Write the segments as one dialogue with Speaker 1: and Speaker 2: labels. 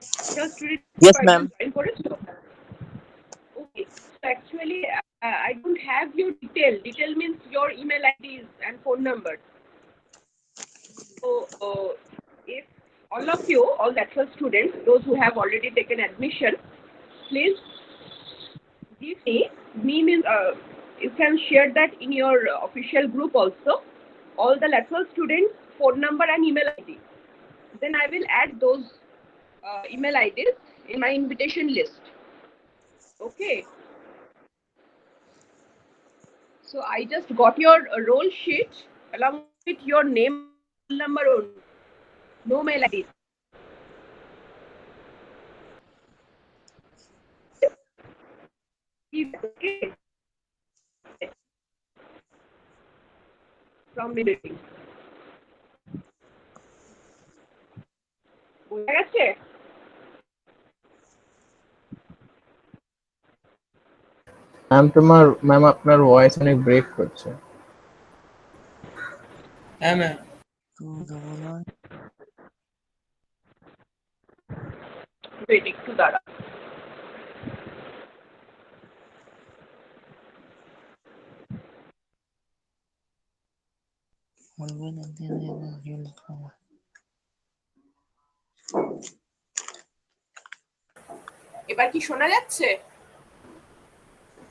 Speaker 1: Lateral student
Speaker 2: Yes,
Speaker 1: কয়েকজন
Speaker 2: ma'am.
Speaker 1: Join করেছো? Okay. So actually, I don't have your detail. Detail means your email IDs and phone numbers. So if all of you, all lateral students, those who have already taken admission, please give me. Me means you can share that in your official group also. All the lateral students' phone number and email ID. Then I will add those email IDs in my invitation list. Okay. So I just got your roll sheet along with your name and roll number only. No mail ID. Okay. From meeting. বোঝা গেছে?
Speaker 2: Ma'am আপনার voice অনেক break করছে।
Speaker 3: হ্যাঁ ma'am.
Speaker 1: Wait একটু দাঁড়া। এবার কি শোনা যাচ্ছে?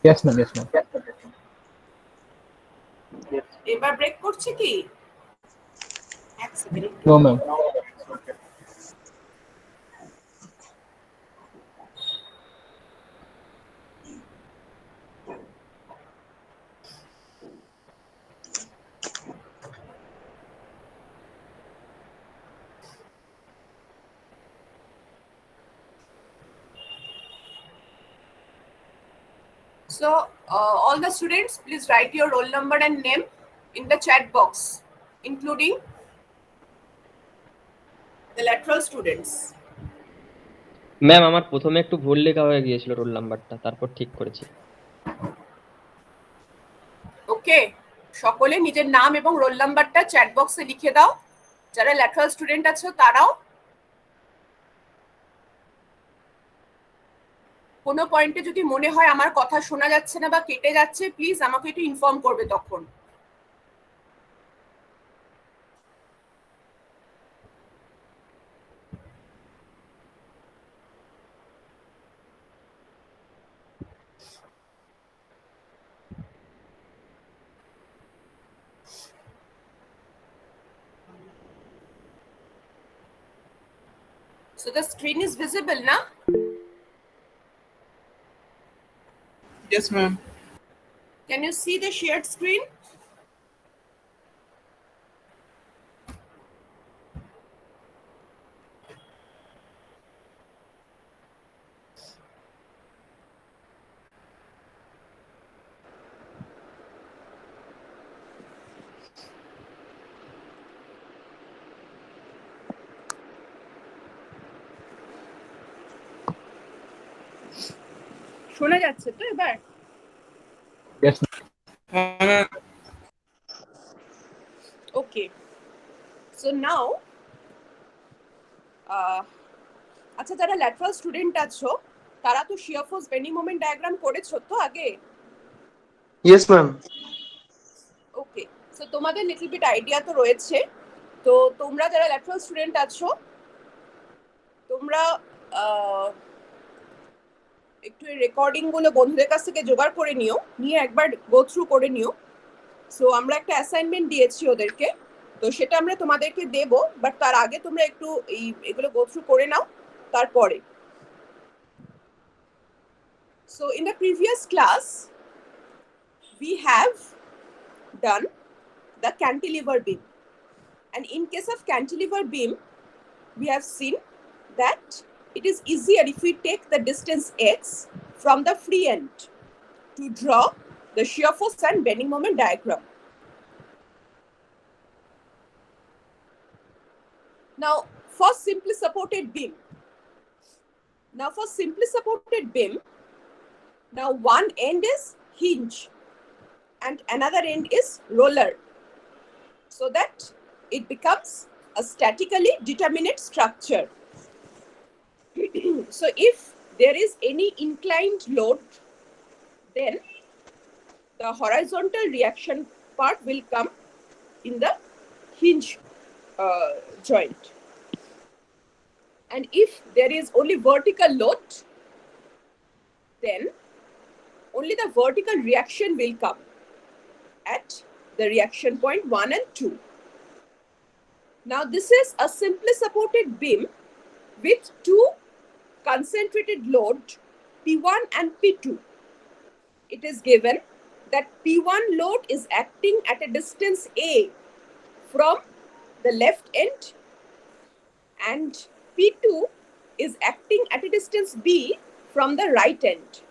Speaker 2: Yes ma'am, yes ma'am.
Speaker 1: এবার ব্রেক করছে কি? এক second.
Speaker 2: No ma'am.
Speaker 1: So all the students, please write your roll number and name in the chat box, including the lateral students.
Speaker 4: Ma'am আমার প্রথমে একটু ভুল লেখা হয়ে গিয়েছিল রোল নাম্বারটা, তারপর ঠিক করেছি।
Speaker 1: ওকে, সকলে নিজের নাম এবং রোল নাম্বারটা চ্যাট বক্সে লিখে দাও। যারা ল্যাটারাল স্টুডেন্ট আছো তারাও। কোনো পয়েন্টে যদি মনে হয় আমার কথা শোনা যাচ্ছে না বা কেটে যাচ্ছে, প্লিজ আমাকে একটু ইনফর্ম করবে তখন। So the screen is visible, na?
Speaker 3: Yes, ma'am.
Speaker 1: Can you see the shared screen? শোনা যাচ্ছে তো এবার?
Speaker 2: ইয়েস
Speaker 3: হ্যাঁ ম্যাম।
Speaker 1: Okay. So now, আচ্ছা যারা ল্যাটারাল স্টুডেন্ট আছো তারা তো shear force bending moment diagram করেছো তো আগে?
Speaker 3: Yes, ma'am.
Speaker 1: ওকে, সো তোমাদের লিটল বিট আইডিয়া তো রয়েছে। তো তোমরা যারা ল্যাটারাল স্টুডেন্ট আছো তোমরা একটু এই রেকর্ডিং গুলো বন্ধুদের কাছ থেকে জোগাড় করে নিও, নিয়ে একবার গো থ্রু করে নিও। সো আমরা একটা অ্যাসাইনমেন্ট দিয়েছি ওদেরকে, তো সেটা আমরা তোমাদেরকে দেব, বাট তার আগে তোমরা একটু এগুলো গো থ্রু করে নাও তারপরে। So in the previous class we have done the cantilever beam, and in case of cantilever beam we have seen that it is easier if we take the distance x from the free end to draw the shear force and bending moment diagram. Now for simply supported beam, now one end is hinge and another end is roller, so that it becomes a statically determinate structure. So if there is any inclined load, then the horizontal reaction part will come in the hinge joint. And if there is only vertical load, then only the vertical reaction will come at the reaction point 1 and 2. Now this is a simply supported beam with two concentrated load P1 and P2. It is given that P1 load is acting at a distance A from the left end and P2 is acting at a distance B from the right end.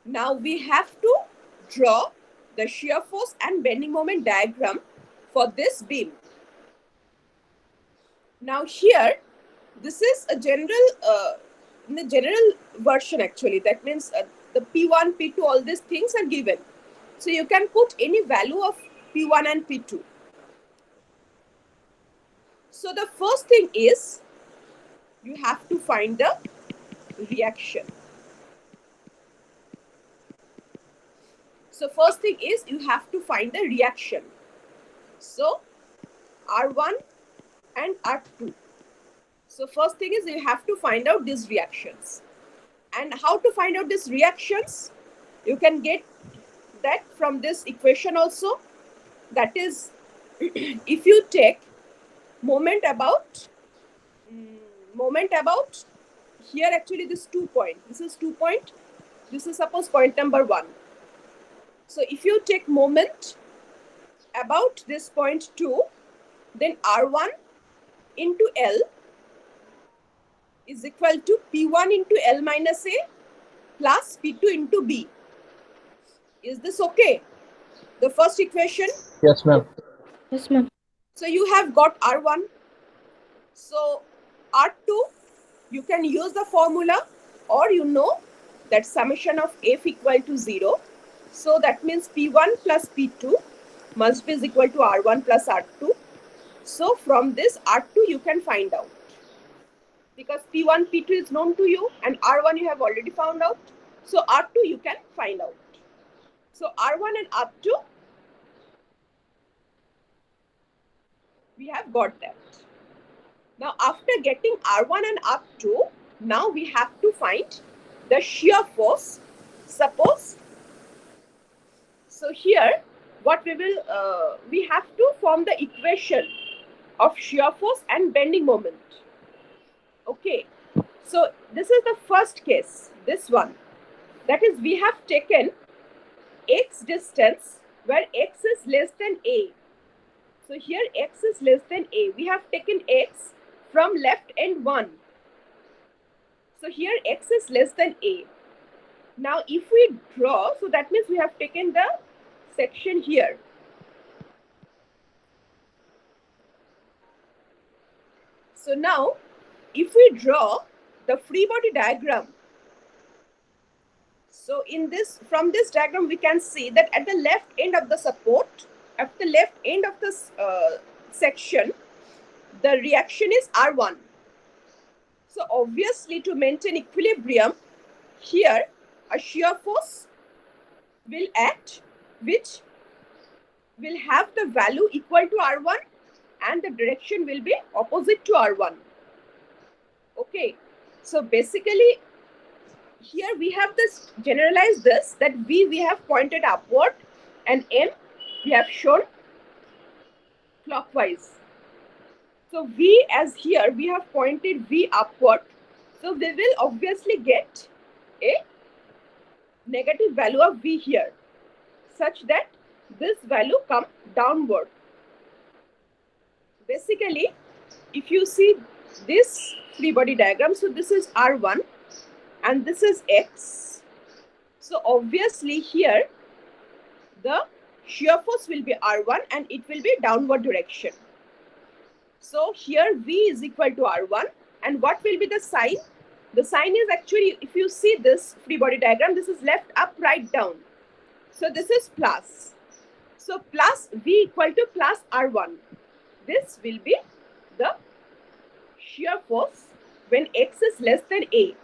Speaker 1: Now we have to draw the shear force and bending moment diagram for this beam. Now here, this is a general, in the general version actually. That means the P1, P2, all these things are given. So you can put any value of P1 and P2. So the first thing is, you have to find the reaction. So first thing is, you have to find the reaction. So R1 and R2. So first thing is, you have to find out these reactions. And how to find out these reactions? You can get that from this equation also. That is, if you take moment about here, actually this 2 point. This is 2 point. This is suppose point number 1. So if you take moment about this point 2, then R1 into L is equal to P1 into L minus A plus P2 into B. Is this okay? The first equation.
Speaker 2: Yes, ma'am.
Speaker 5: Yes, ma'am.
Speaker 1: So you have got R1. So R2, you can use the formula, or you know that summation of F equal to 0. So that means P1 plus P2 must be equal to R1 plus R2. So from this R2 you can find out. Because P1, P2 is known to you and R1 you have already found out. So R2 you can find out. So R1 and R2, we have got that. Now after getting R1 and R2, now we have to find the shear force. Suppose, so here what we have to form the equation of shear force and bending moment. Okay, so this is the first case, this one. That is, we have taken x distance where x is less than a. So here x is less than a. We have taken x from left end 1. So here x is less than a. Now if we draw, so that means we have taken the section here. So now if we draw the free body diagram, so in this, from this diagram we can see that at the left end of the support, at the left end of this section, the reaction is R1. So obviously to maintain equilibrium, here a shear force will act, which will have the value equal to R1 and the direction will be opposite to R1. Okay, so basically here we have this, generalize this, that V we have pointed upward and M we have shown clockwise. So V, as here we have pointed V upward, so we will obviously get a negative value of V here, such that this value come downward. Basically, if you see this free body diagram, so this is R1 and this is X. So obviously here the shear force will be R1 and it will be downward direction. So here V is equal to R1, and what will be the sign? The sign is actually, if you see this free body diagram, this is left up, right down. So this is plus. So plus V equal to plus R1. This will be the shear force when x is less than a.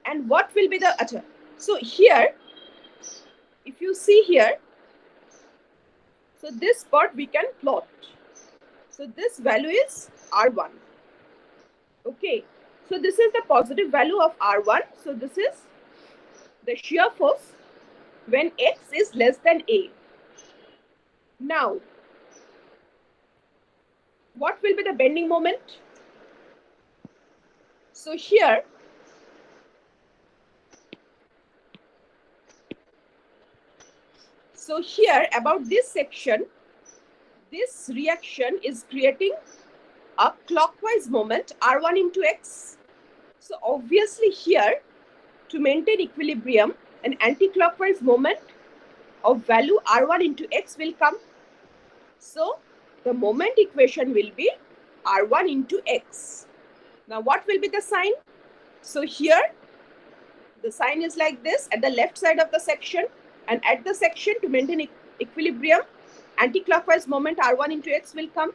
Speaker 1: And what will be the, acha, so here, if you see here, so this part we can plot. So this value is R1. Okay, so this is the positive value of R1. So this is the shear force when x is less than a. Now, what will be the bending moment? So here, about this section, this reaction is creating a clockwise moment R1 into x. So obviously here, to maintain equilibrium, an anti-clockwise moment of value R1 into x will come. So the moment equation will be R1 into x. Now what will be the sign? So here, the sign is like this at the left side of the section, and at the section, to maintain equilibrium, anti-clockwise moment R1 into x will come.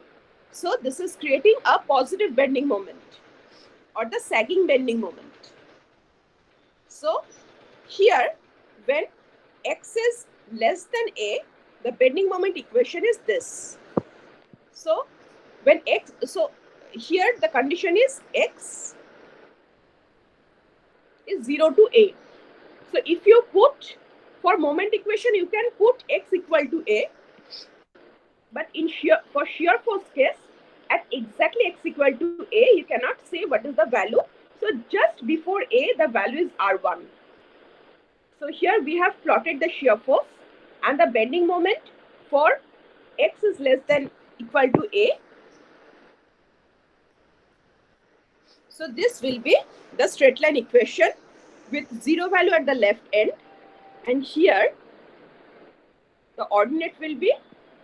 Speaker 1: So this is creating a positive bending moment or the sagging bending moment. So here, when x is less than a, the bending moment equation is this. So when x, so here the condition is x is 0 to a. So if you put, for moment equation, you can put x equal to a, but in for shear force case, at exactly x equal to a, you cannot say what is the value. So just before a, the value is R1. So here we have plotted the shear force and the bending moment for x is less than equal to a. So this will be the straight line equation with 0 value at the left end, and here the ordinate will be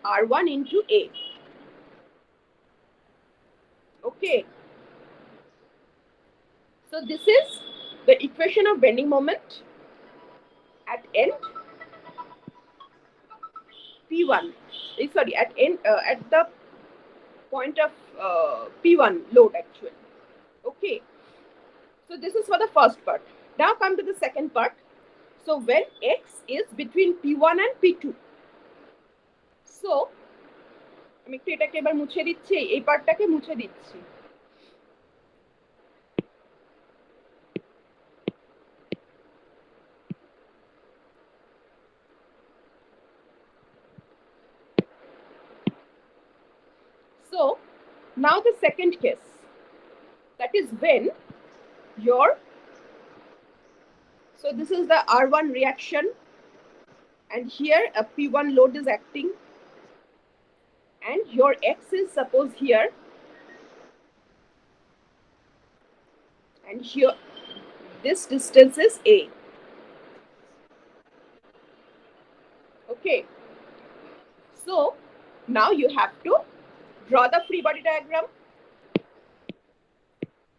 Speaker 1: R1 into a. Okay. So this is the equation of bending moment at end P1. Sorry, at end at the point of P1 load actually. Okay. So this is for the first part. Now come to the second part. So when x is between P1 and P2. So আমি একটু এটাকে এবার মুছে দিচ্ছি, এই পার্টটাকে মুছে দিচ্ছি। So now the second case, that is when your, so this is the R1 reaction, and here a P1 load is acting, and your x is suppose here, and here this distance is a. Okay, so now you have to draw the free body diagram.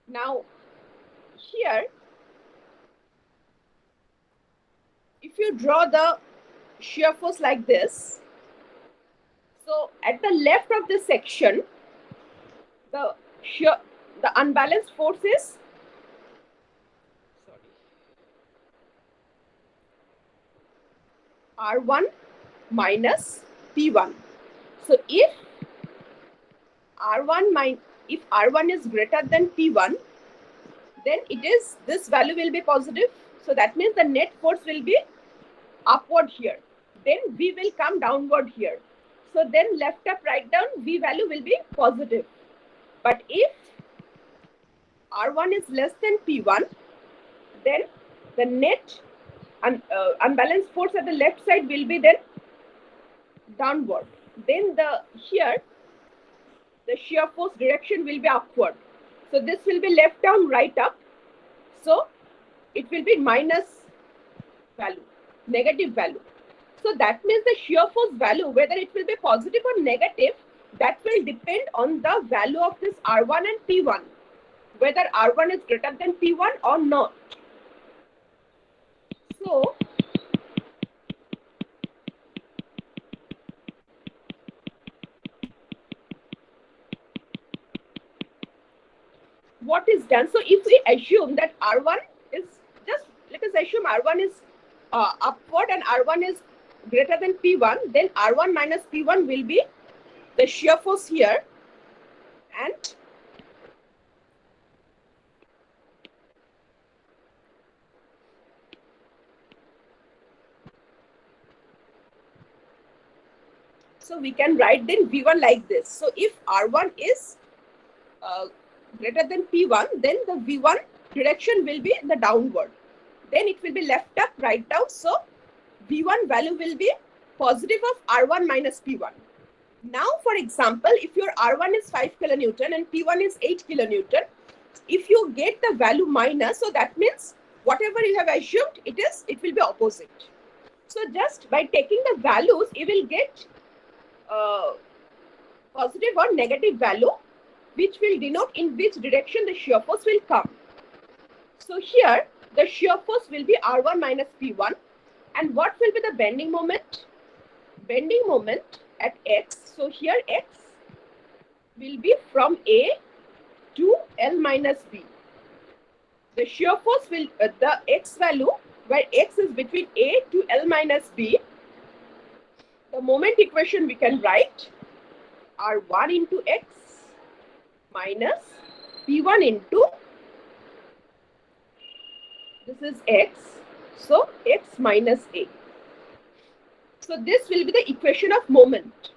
Speaker 1: Now here, if you draw the shear force like this, so at the left of this section, the unbalanced force is, R1 minus P1. So if R1 is greater than P1, then it is, this value will be positive. So that means the net force will be upward here. Then V will come downward here. So then left up, right down, V value will be positive. But if R1 is less than P1, then the net unbalanced force at the left side will be then downward. Then here the shear force direction will be upward. So this will be left down, right up. So it will be minus value, negative value. So that means the shear force value, whether it will be positive or negative, that will depend on the value of this R1 and P1, whether R1 is greater than P1 or not. So what is done? So if we assume that R1 is just, let us assume R1 is upward and R1 is greater than P1, then R1 minus P1 will be the shear force here, and so we can write then V1 like this. So if R1 is greater than P1, then the V1 direction will be the downward. Then it will be left up, right down. So V1 value will be positive of R1 minus P1. Now, for example, if your R1 is 5 kilonewton and P1 is 8 kilonewton, if you get the value minus, so that means whatever you have assumed, it will be opposite. So just by taking the values, you will get positive or negative value, which will denote in which direction the shear force will come. So here, the shear force will be R1 minus P1. And what will be the bending moment? Bending moment at X. So here X will be from A to L minus B. The shear force will, the X value, where X is between A to L minus B, the moment equation we can write R1 into X minus P1 into, this is X, so X minus A. So this will be the equation of moment.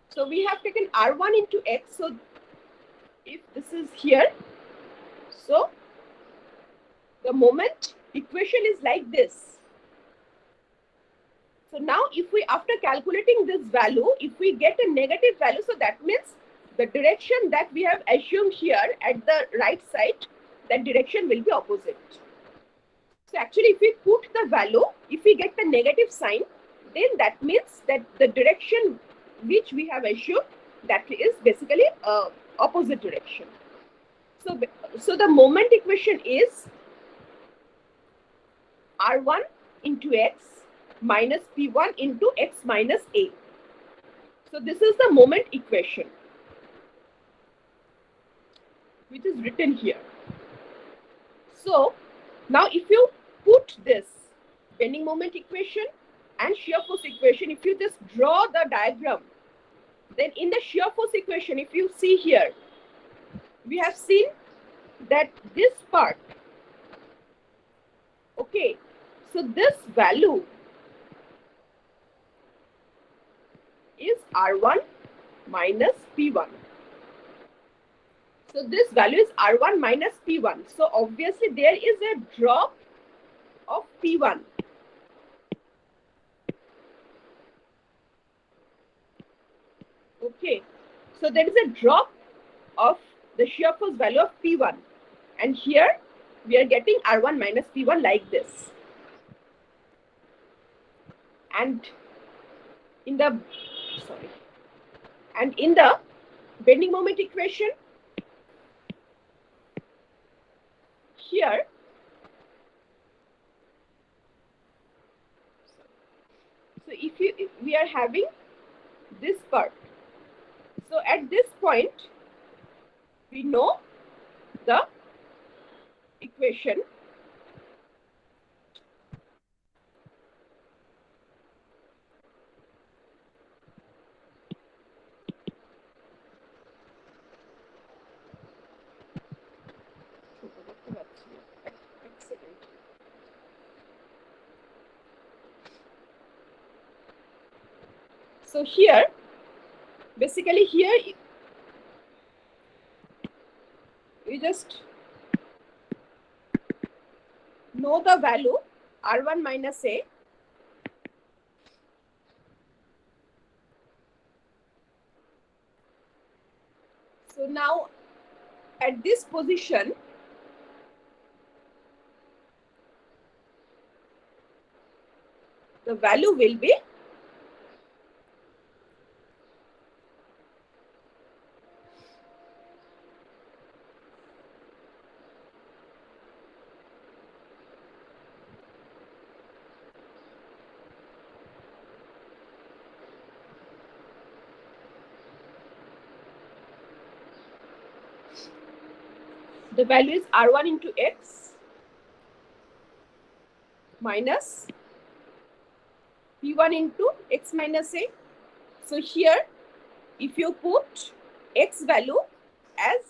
Speaker 1: So we have taken R1 into X. So if this is here, so the moment equation is like this. So now if we, after calculating this value, if we get a negative value, so that means the direction that we have assumed here at the right side, that direction will be opposite. So actually if we put the value, if we get the negative sign, then that means that the direction which we have assumed, that is basically opposite direction. So the moment equation is R1 into X minus P1 into X minus A. So this is the moment equation, which is written here. So now if you put this bending moment equation and shear force equation, if you just draw the diagram, then in the shear force equation, if you see here, we have seen that this part, okay, so this value is R1 minus P1. So this value is R1 minus P1. So obviously there is a drop of P1. Okay, so there is a drop of the shear force value of P1. And here we are getting R1 minus P1 like this. And in the, bending moment equation, here, so if we are having this part, so at this point, we know the equation. So here, basically here, we just know the value R1 minus A. So now at this position, the value will be the value is R1 into X minus P1 into X minus A. So here, if you put X value as,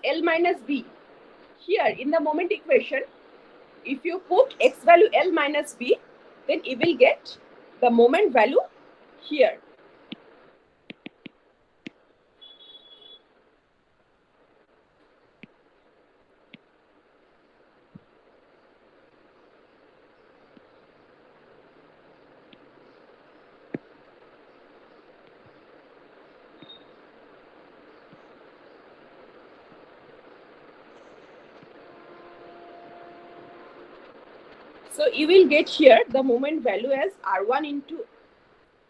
Speaker 1: L minus B, here in the moment equation, if you put X value L minus B, then you will get the moment value here. So you will get here the moment value as R1 into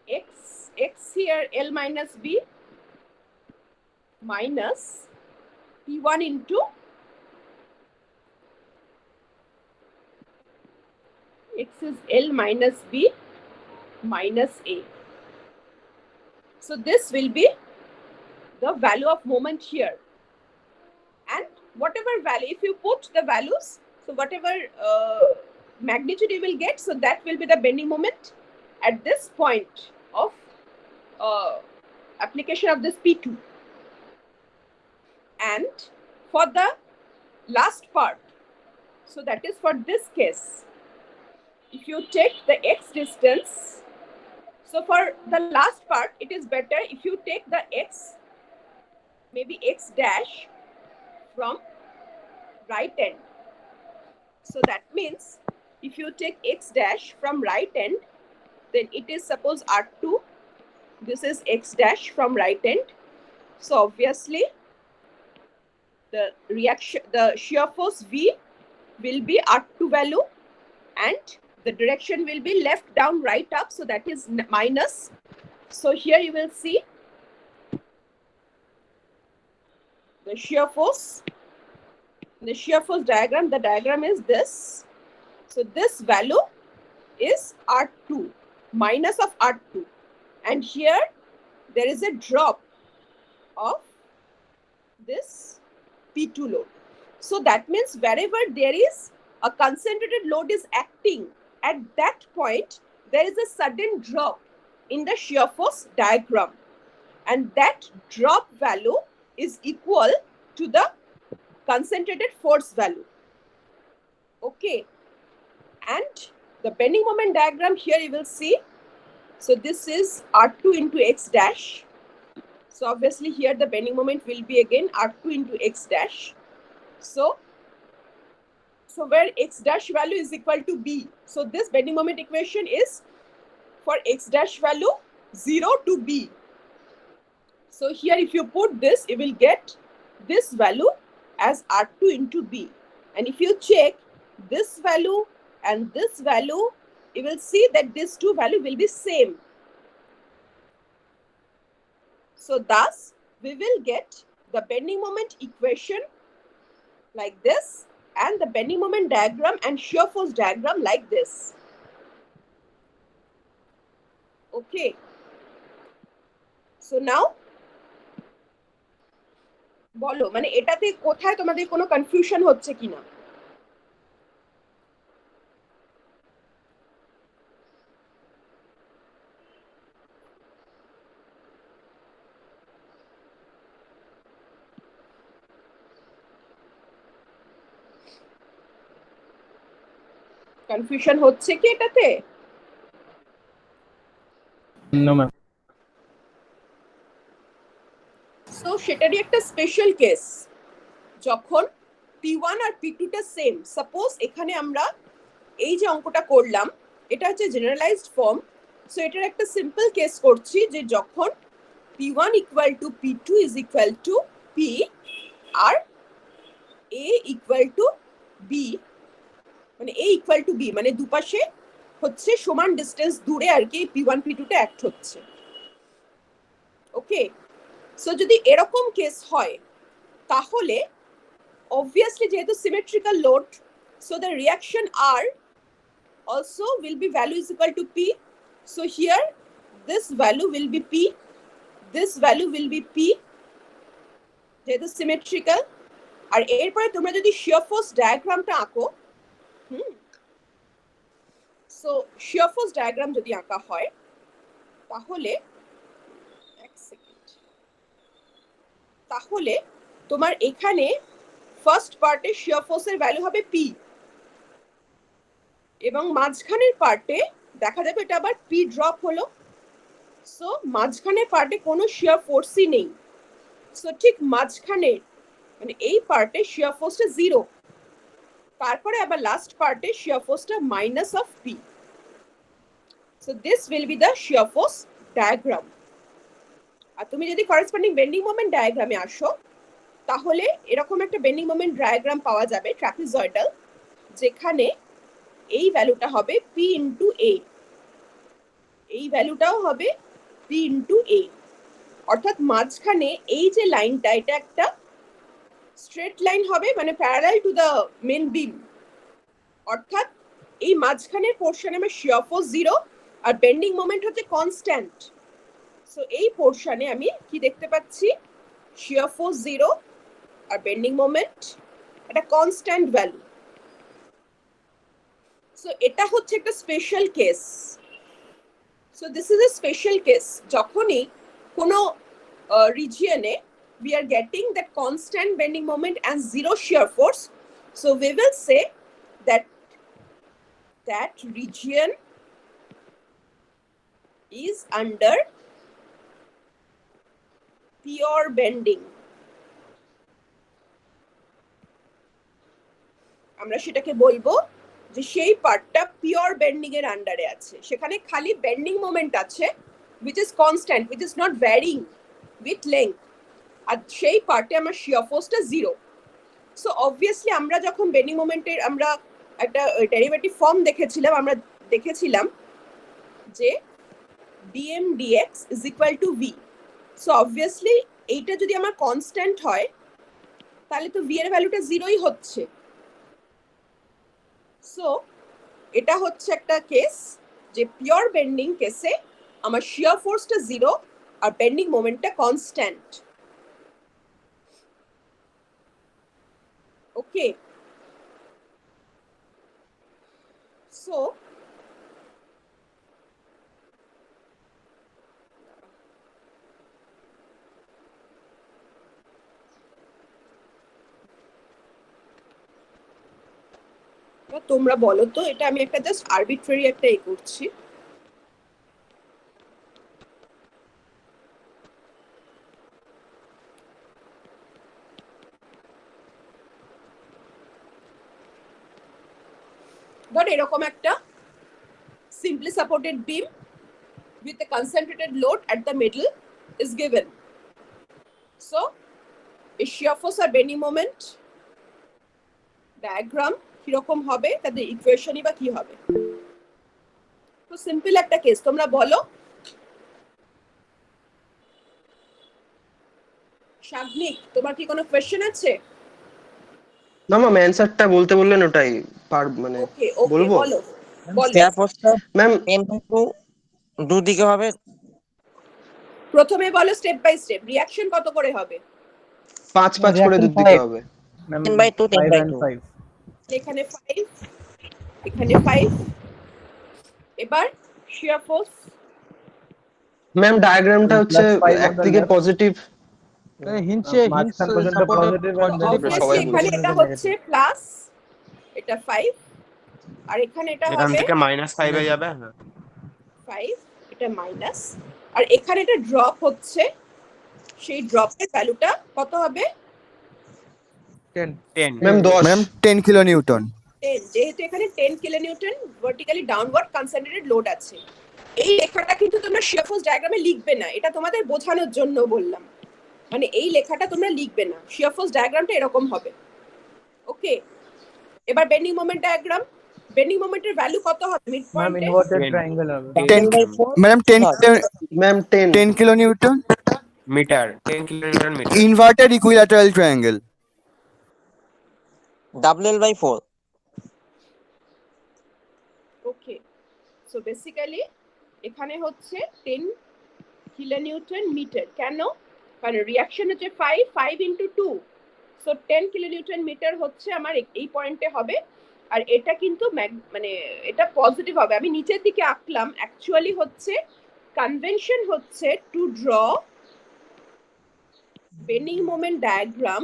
Speaker 1: X here L minus B minus P1 into X is L minus B minus A. So this will be the value of moment here. And whatever value, if you put the values, so whatever magnitude you will get, so that will be the bending moment at this point of application of this P2. And for the last part, so that is for this case, if you take the X distance, so for the last part, it is better if you take the X, maybe X dash from right end. So that means if you take X dash from right end, then it is suppose R2. This is X dash from right end. So obviously the shear force V will be R2 value and the direction will be left down right up. So that is minus. So here you will see the shear force. The shear force diagram, the diagram is this. So this value is R2, minus of R2. And here there is a drop of this P2 load. So that means wherever there is a concentrated load is acting, at that point, there is a sudden drop in the shear force diagram. And that drop value is equal to the concentrated force value. Okay. And the bending moment diagram here you will see. So this is R2 into X dash. So obviously here the bending moment will be again R2 into X dash. So where X dash value is equal to B. So this bending moment equation is for X dash value 0 to B. So here if you put this, you will get this value as R2 into B. And if you check this value and this value, you will see that these two values will be same. So thus, we will get the bending moment equation like this and the bending moment diagram and shear force diagram like this. Okay. So now, বলো মানে এটাতে কোথায় তোমাদের কোনো confusion হচ্ছে কিনা? Confusion হচ্ছে কি এটাতে?
Speaker 2: No, ma'am.
Speaker 1: সো সেটারই একটা স্পেশাল কেস, যখন P1 আর P2 টা সেম। সাপোজ এখানে আমরা এই যে অঙ্কটা করলাম, এটা হচ্ছে জেনারেলাইজড ফর্ম। সো এটার একটা সিম্পল কেস করছি যে যখন P1 equal to P2 is equal to P আর A ইকুয়াল টু B, মানে A ইকুয়াল টু B মানে দুপাশে হচ্ছে সমান ডিস্টেন্স দূরে আর কি P1 P2 টা অ্যাক্ট হচ্ছে। ওকে, সো যদি এরকম কেস হয় তাহলে obviously যেহেতু symmetrical load, so the reaction R also will be value is equal to P. So here this value will be P, this value will be P, যেহেতু symmetrical. আর এরপরে তোমরা যদি শিয়ার ফোর্স ডায়াগ্রামটা আঁকো, so শিয়ার force diagram যদি আঁকা হয় তাহলে এক সেকেন্ড, তাহলে তোমার এখানে ফার্স্ট পার্টে শিয়ার ফোর্সের ভ্যালু হবে পি, এবং মাঝখানের পার্টে দেখা যাবে এটা আবার পি ড্রপ হলো। সো মাঝখানের পার্টে কোনো শিয়ার ফোর্সই নেই। সো ঠিক মাঝখানের মানে এই পার্টে শিয়ার ফোর্সটা জিরো, তারপরে আবার লাস্ট পার্টে শিয়ার ফোর্সটা minus of P. So this will be the shear force diagram. আর তুমি যদি করেসপন্ডিং বেন্ডিং মোমেন্ট ডায়াগ্রামে আসো তাহলে এরকম একটা বেন্ডিং মোমেন্ট ডায়াগ্রাম পাওয়া যাবে ট্রাপিজয়েডাল, যেখানে এই ভ্যালুটা হবে পি ইন্টু এ, এই ভ্যালুটাও হবে পি ইন্টু এ। অর্থাৎ মাঝখানে এই যে লাইনটা এটা একটা স্ট্রেট লাইন হবে, মানে প্যারালাল টু দ্য মেন বিম। অর্থাৎ এই মাঝখানের পোর্শনে আমার শিয়ার ফোর্স জিরো আর বেন্ডিং মোমেন্ট হচ্ছে কনস্ট্যান্ট। সো এই পোর্শনে আমি কি দেখতে পাচ্ছি, শিয়ার ফোর্স জিরো আর বেন্ডিং মোমেন্ট একটা কনস্ট্যান্ট ভ্যালু। সো এটা হচ্ছে একটা special case. So this is a special case, যখনই কোনো রিজিয়নে we are getting that constant bending moment and zero shear force, so we will say that that region is under pure bending. আমরা সেটাকে বলবো যে সেই পার্টটা পিওর বেন্ডিং এর আন্ডারে আছে, সেখানে খালি বেন্ডিং মোমেন্ট আছে which is constant, which is not varying with length, আর সেই পার্টে আমার শিয়ার ফোর্সটা জিরো। সো অবভিয়াসলি আমরা যখন বেন্ডিং মোমেন্টের আমরা একটা ডেরিভেটিভ ফর্ম দেখেছিলাম, আমরা দেখেছিলাম যে dm dx is equal to v. So obviously এইটা যদি আমার কনস্ট্যান্ট হয় তাহলে তো v এর ভ্যালুটা জিরোই হচ্ছে। সো এটা হচ্ছে একটা কেস যে পিওর বেন্ডিং কেসে আমার শিয়ার ফোর্সটা জিরো আর বেন্ডিং মোমেন্টটা কনস্ট্যান্ট। ওকে, সো তোমরা বলো তো, এটা আমি একটা জাস্ট আরবিট্রারি একটা করছি। ধর এরকম একটা simply supported beam with a concentrated load at the middle is given. So a shear force or bending moment diagram কিরকম হবে, তাদের ইকুয়েশনই বা কি হবে। তো সিম্পল একটা কেস, তোমরা বলো। শাগনিক, তোমার কি কোনো কোশ্চেন আছে?
Speaker 3: না ম্যাম, অ্যানসারটা বলতে বললেন ওটাই মানে
Speaker 1: ওকে ওকে,
Speaker 3: বলবো
Speaker 1: বলো বলো।
Speaker 5: Share ফোর্সটা
Speaker 3: ma'am.
Speaker 5: 10 দুদিকে হবে।
Speaker 1: প্রথমে বলো স্টেপ বাই স্টেপ, রিঅ্যাকশন কত করে হবে?
Speaker 3: 5 করে দুদিকে হবে।
Speaker 5: 10/2 10/2।
Speaker 1: এখানে 5, এখানে 5। এবার শিয়ার ফোর্স
Speaker 3: ম্যাম ডায়াগ্রামটা হচ্ছে একদিকে পজিটিভ,
Speaker 2: মাঝখান পর্যন্ত পজিটিভ
Speaker 1: অবভিয়াসলি এখানে এটা হচ্ছে প্লাস, এটা 5, আর এখানে এটা হবে
Speaker 6: এখান থেকে -5 এ যাবে।
Speaker 1: 5, এটা মাইনাস, আর এখানে এটা ড্রপ হচ্ছে, সেই ড্রপের ভ্যালুটা কত হবে?
Speaker 6: 10
Speaker 3: ম্যাম 10
Speaker 7: 10 কিলো নিউটন।
Speaker 1: 10, যেহেতু এখানে 10 kilonewton vertically downward concentrated load আছে। এই লেখাটা কিন্তু তোমরা শিয়ার ফোর্স ডায়াগ্রামে লিখবে না, এটা তোমাদের বোঝানোর জন্য বললাম। মানে এই লেখাটা তোমরা লিখবে না, শিয়ার ফোর্স ডায়াগ্রামটা এরকম হবে। ওকে, এবার বেন্ডিং মোমেন্ট ডায়াগ্রাম, বেন্ডিং মোমেন্টের ভ্যালু কত হবে মিড
Speaker 2: ম্যাম
Speaker 1: পয়েন্টে?
Speaker 2: ইনভার্টেড ট্রায়াঙ্গেল হবে।
Speaker 5: 10/4
Speaker 7: madam
Speaker 3: 10
Speaker 7: kilo newton
Speaker 6: metre, 10 kilonewton metre.
Speaker 7: Inverted equilateral triangle.
Speaker 5: WL/4।
Speaker 1: Okay, so basically এখানে হচ্ছে 10 কিলোনিউটন মিটার। কেন? কারণ রিঅ্যাকশন হচ্ছে 5 ইন্টু 2, সো 10 কিলোনিউটন মিটার হচ্ছে আমার এই পয়েন্টে হবে। আর এটা কিন্তু মানে এটা পজিটিভ হবে। আমি নিচের দিকে আঁকলাম, অ্যাকচুয়ালি হচ্ছে কনভেনশন হচ্ছে two draw bending moment diagram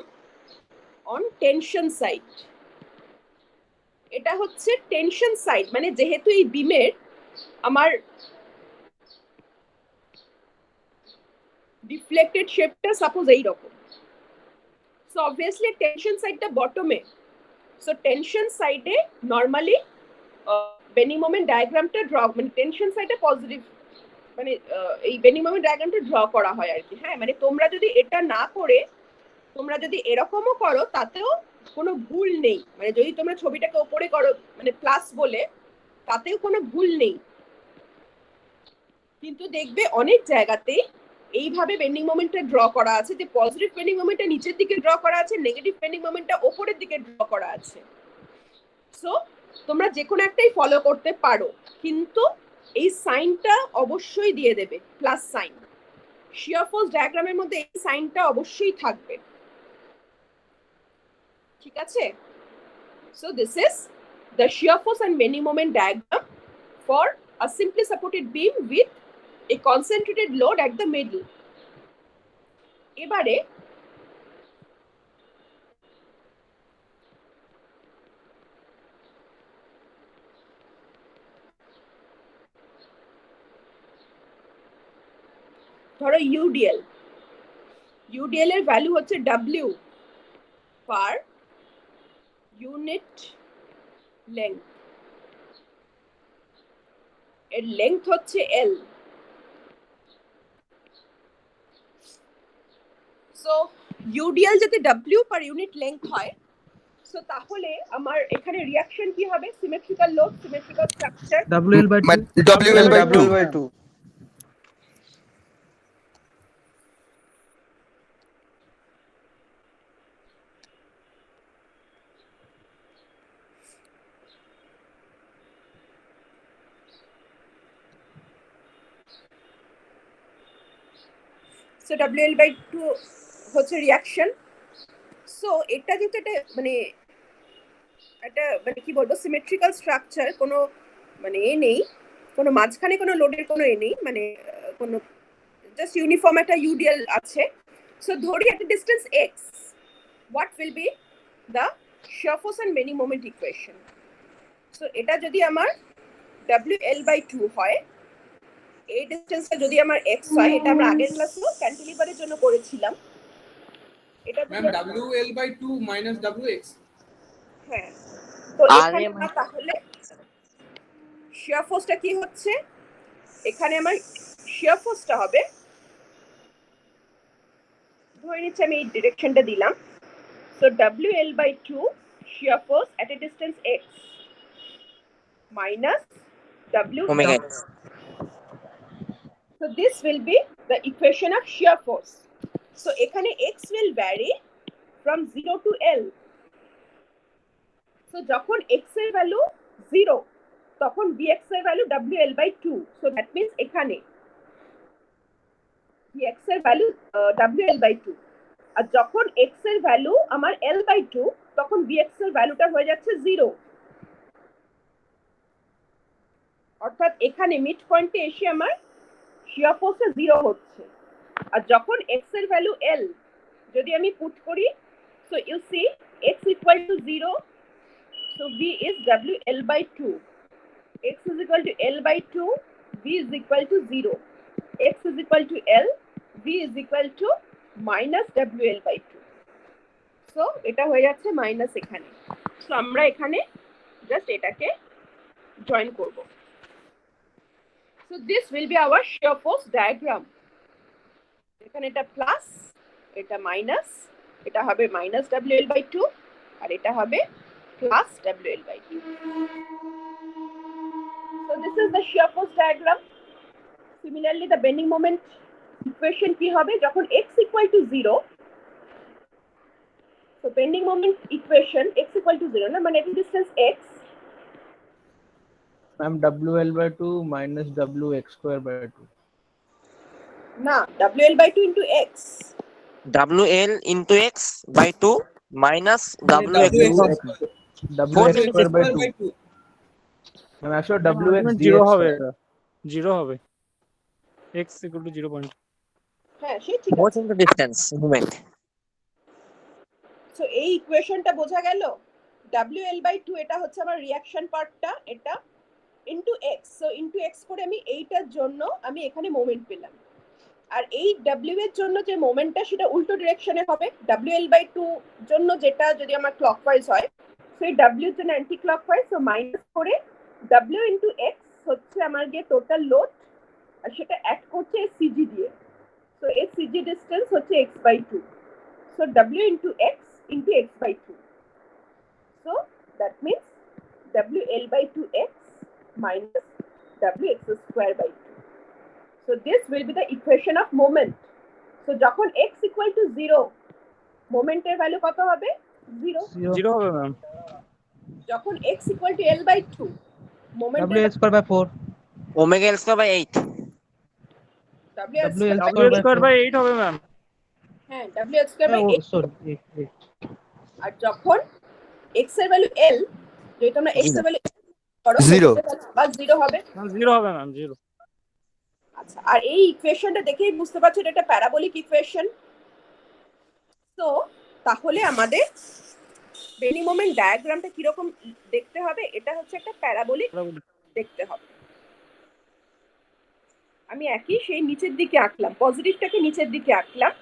Speaker 1: on tension side. এটা হচ্ছে টেনশন সাইড, মানে যেহেতু এই বিমের আমার ডিফ্লেক্টেড শেপটা সাপোজ এই রকম, সো অবভিয়াসলি টেনশন সাইডটা বটমে, সো টেনশন সাইডে নরমালি বেন্ডিং মোমেন্ট ডায়াগ্রামটা ড্র, মানে টেনশন সাইডে পজিটিভ, মানে এই বেন্ডিং মোমেন্ট ডায়াগ্রামটা ড্র করা হয় আর কি। হ্যাঁ, মানে তোমরা যদি এটা না করে তোমরা যদি এরকমও করো তাতেও কোনো ভুল নেই, মানে যদি তোমরা ছবিটাকে ওপরে করো মানে প্লাস বলে, তাতেও কোনো ভুল নেই। কিন্তু দেখবে অনেক জায়গাতেই এইভাবে বেন্ডিং মোমেন্টটা ড্র করা আছে, যে পজিটিভ বেন্ডিং মোমেন্টটা নিচের দিকে ড্র করা আছে, নেগেটিভ বেন্ডিং মোমেন্টটা ওপরের দিকে ড্র করা আছে। সো তোমরা যে কোনো একটাই ফলো করতে পারো, কিন্তু এই সাইনটা অবশ্যই দিয়ে দেবে, প্লাস সাইন। শিয়ার ফোর্স ডায়াগ্রামের মধ্যে এই সাইনটা অবশ্যই থাকবে, ঠিক আছে? So this is the shear force and bending moment diagram for a simply supported beam with a concentrated load at the middle. এবারে ধরো ইউডিএল, ইউডিএল এর ভ্যালু হচ্ছে W পার ইউনিট লেংথ, এর লেংথ হচ্ছে L। সো ইউডিএল যদি W per unit length হয়, so তাহলে আমার এখানে রিঅ্যাকশন কি হবে? Symmetrical load, symmetrical structure,
Speaker 7: WL/2.
Speaker 3: WL/2.
Speaker 1: So WL/2 হচ্ছে রিঅ্যাকশন। সো এটা যেহেতু এটা মানে একটা মানে কি বলবো সিমেট্রিক্যাল স্ট্রাকচার, কোনো মানে এ নেই, কোনো মাঝখানে কোনো লোডের কোনো এ নেই, মানে কোনো জাস্ট ইউনিফর্ম একটা ইউডিএল আছে। সো ধরি একটা distance x, what will be the shear force and bending moment equation? So এটা যদি আমার WL/2 হয়, এই ডিসটেন্সটা যদি আমার x হয়, এটা আমরা আগের ক্লাসে ক্যান্টিলিভারের জন্য করেছিলাম। এটা
Speaker 8: ম্যাম WL/2 মাইনাস WX।
Speaker 1: হ্যাঁ, তো এখানে আমার তাহলে শিয়ার ফোর্সটা কি হচ্ছে? এখানে আমার শিয়ার ফোর্সটা হবে, ধরে নিচ্ছি আমি এই ডিরেকশনটা দিলাম, so WL/2 shear force at a distance x minus W.
Speaker 5: Omega.
Speaker 1: So this will be the equation of shear force. So এখানে x will vary from 0 to L. So যখন x এর ভ্যালু 0, তখন Bx এর value WL/2. So that means এখানে Bx এর value WL/2, আর যখন x এর value আমার L/2, তখন Bx এর ভ্যালুটা হয়ে যাচ্ছে 0। অর্থাৎ এখানে মিড পয়েন্টে এসে আমার শিয়ার ফোর্সে 0 হচ্ছে। আর যখন x এর ভ্যালু L যদি আমি পুট করি, so you see x equal to 0, so V is WL/2, x is equal to L/2, V is equal to 0, x is equal to L, V is equal to minus WL/2। So এটা হয়ে যাচ্ছে minus এখানে। So আমরা এখানে just এটাকে join করব। So this will be our shear force diagram. এখানে এটা প্লাস, এটা মাইনাস, এটা হবে মাইনাস WL/2, আর এটা হবে plus WL/2। So this is the shear force diagram. Similarly, the bending moment equation কি হবে? যখন x equal to 0, so bending moment equation x equal to 0 না, মানে এটা distance x,
Speaker 2: Ma'am, WL/2 minus WX square by 2.
Speaker 1: না WL/2 into x,
Speaker 5: WL into X by 2 minus WX
Speaker 8: WX
Speaker 5: into X.
Speaker 2: WX
Speaker 5: Fourth
Speaker 2: square by 2
Speaker 8: 2.
Speaker 2: Ma'am actually WX
Speaker 9: ultimate
Speaker 2: dx
Speaker 9: zero হবে, এটা zero হবে, x equal to 0.
Speaker 1: হ্যাঁ সে ঠিক
Speaker 5: Both
Speaker 1: আছে।
Speaker 5: into distance movement.
Speaker 1: So এই ইকুয়েশনটা বোঝা গেল। WL/2 এটা হচ্ছে আমার রিঅ্যাকশন পার্টটা, এটা into x। So into x করে আমি এইটার জন্য আমি এখানে মোমেন্ট পেলাম। আর এই W এর জন্য যে মোমেন্টটা সেটা উল্টো ডিরেকশনে হবে। WL/2 জন্য যেটা যদি আমার ক্লকওয়াইজ হয়, সেই W এর জন্য অ্যান্টি ক্লকওয়াইজ, সো মাইনাস করে W ইনটু x হচ্ছে আমার যে টোটাল লোড, আর সেটা অ্যাড করছে CG দিয়ে। সো এর CG ডিসটেন্স হচ্ছে x/2। So W into x into x/2. So that means WL/2x minus WX square by 2. So this will be the equation of moment. So যখন x equal to 0, moment এর value কত হবে? 0.
Speaker 9: Zero হবে ma'am.
Speaker 1: যখন x equal to L/2, moment এর
Speaker 2: WX square by 4
Speaker 5: Omega L square by 8.
Speaker 1: WL
Speaker 2: WL
Speaker 1: square by
Speaker 9: W
Speaker 2: 8
Speaker 9: square by 8 হবে ma'am.
Speaker 1: হ্যাঁ WL square by 8।
Speaker 2: Sorry
Speaker 1: আর যখন x এর ভ্যালু L, যদি তোমরা x এর ভ্যালু করো
Speaker 7: Zero.
Speaker 1: বা 0 হবে।
Speaker 9: জিরো হবে ম্যাম, জিরো।
Speaker 1: আচ্ছা, আর এই ইকুয়েশনটা দেখেই বুঝতে পারছো এটা একটা প্যারাবোলিক ইকুয়েশন। তো তাহলে আমাদের বেন্ডিং মোমেন্ট ডায়াগ্রামটা কিরকম দেখতে হবে? এটা হচ্ছে একটা প্যারাবোলিক দেখতে হবে। আমি একই সেই নিচের দিকে আঁকলাম, পজিটিভটাকে নিচের দিকে আঁকলাম।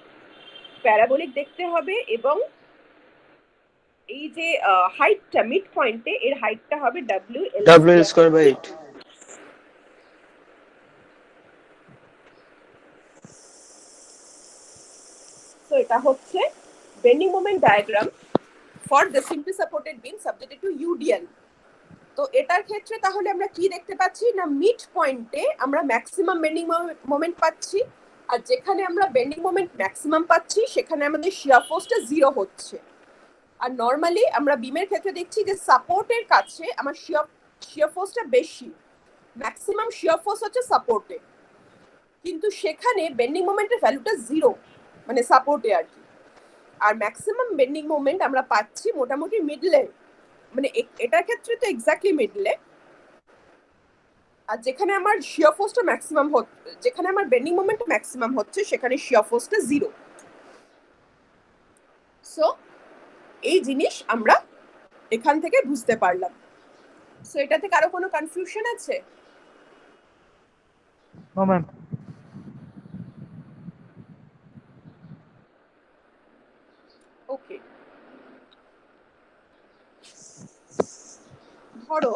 Speaker 1: প্যারাবোলিক দেখতে হবে এবং এই যে হাইটটা মিড পয়েন্টে, এর হাইটটা হবে
Speaker 3: WL square by 8.
Speaker 1: So এটা হচ্ছে bending moment diagram for the simply supported beam subjected to UDL। তো এটার ক্ষেত্রে তাহলে আমরা কি দেখতে পাচ্ছি না, মিড পয়েন্টে আমরা ম্যাক্সিমাম বেন্ডিং মোমেন্ট পাচ্ছি, আর যেখানে আমরা বেন্ডিং মোমেন্ট ম্যাক্সিমাম পাচ্ছি সেখানে আমাদের শিয়ার ফোর্সটা 0 হচ্ছে। আর নরমালি আমরা বিমের ক্ষেত্রে দেখছি যে সাপোর্টের কাছে আমার শিয়ার ফোর্সটা বেশি, ম্যাক্সিমাম শিয়ার ফোর্স হচ্ছে সাপোর্টে, কিন্তু সেখানে বেন্ডিং মোমেন্টের ভ্যালুটা 0, মানে সাপোর্টে আর কি। আর ম্যাক্সিমাম বেন্ডিং মোমেন্ট আমরা পাচ্ছি মোটামুটি মিডলে, মানে এটার ক্ষেত্রে তো এক্স্যাক্টলি মিডলে। আর যেখানে আমার শিয়ার ফোর্সটা ম্যাক্সিমাম হচ্ছে, যেখানে আমার বেন্ডিং মোমেন্ট ম্যাক্সিমাম হচ্ছে, সেখানে শিয়ার ফোর্সটা 0। সো এই জিনিস আমরা এখান থেকে বুঝতে পারলাম। সো এটা থেকে আরো কোনো কনফিউশন আছে?
Speaker 2: নো ম্যাম
Speaker 1: ওকে, ধরো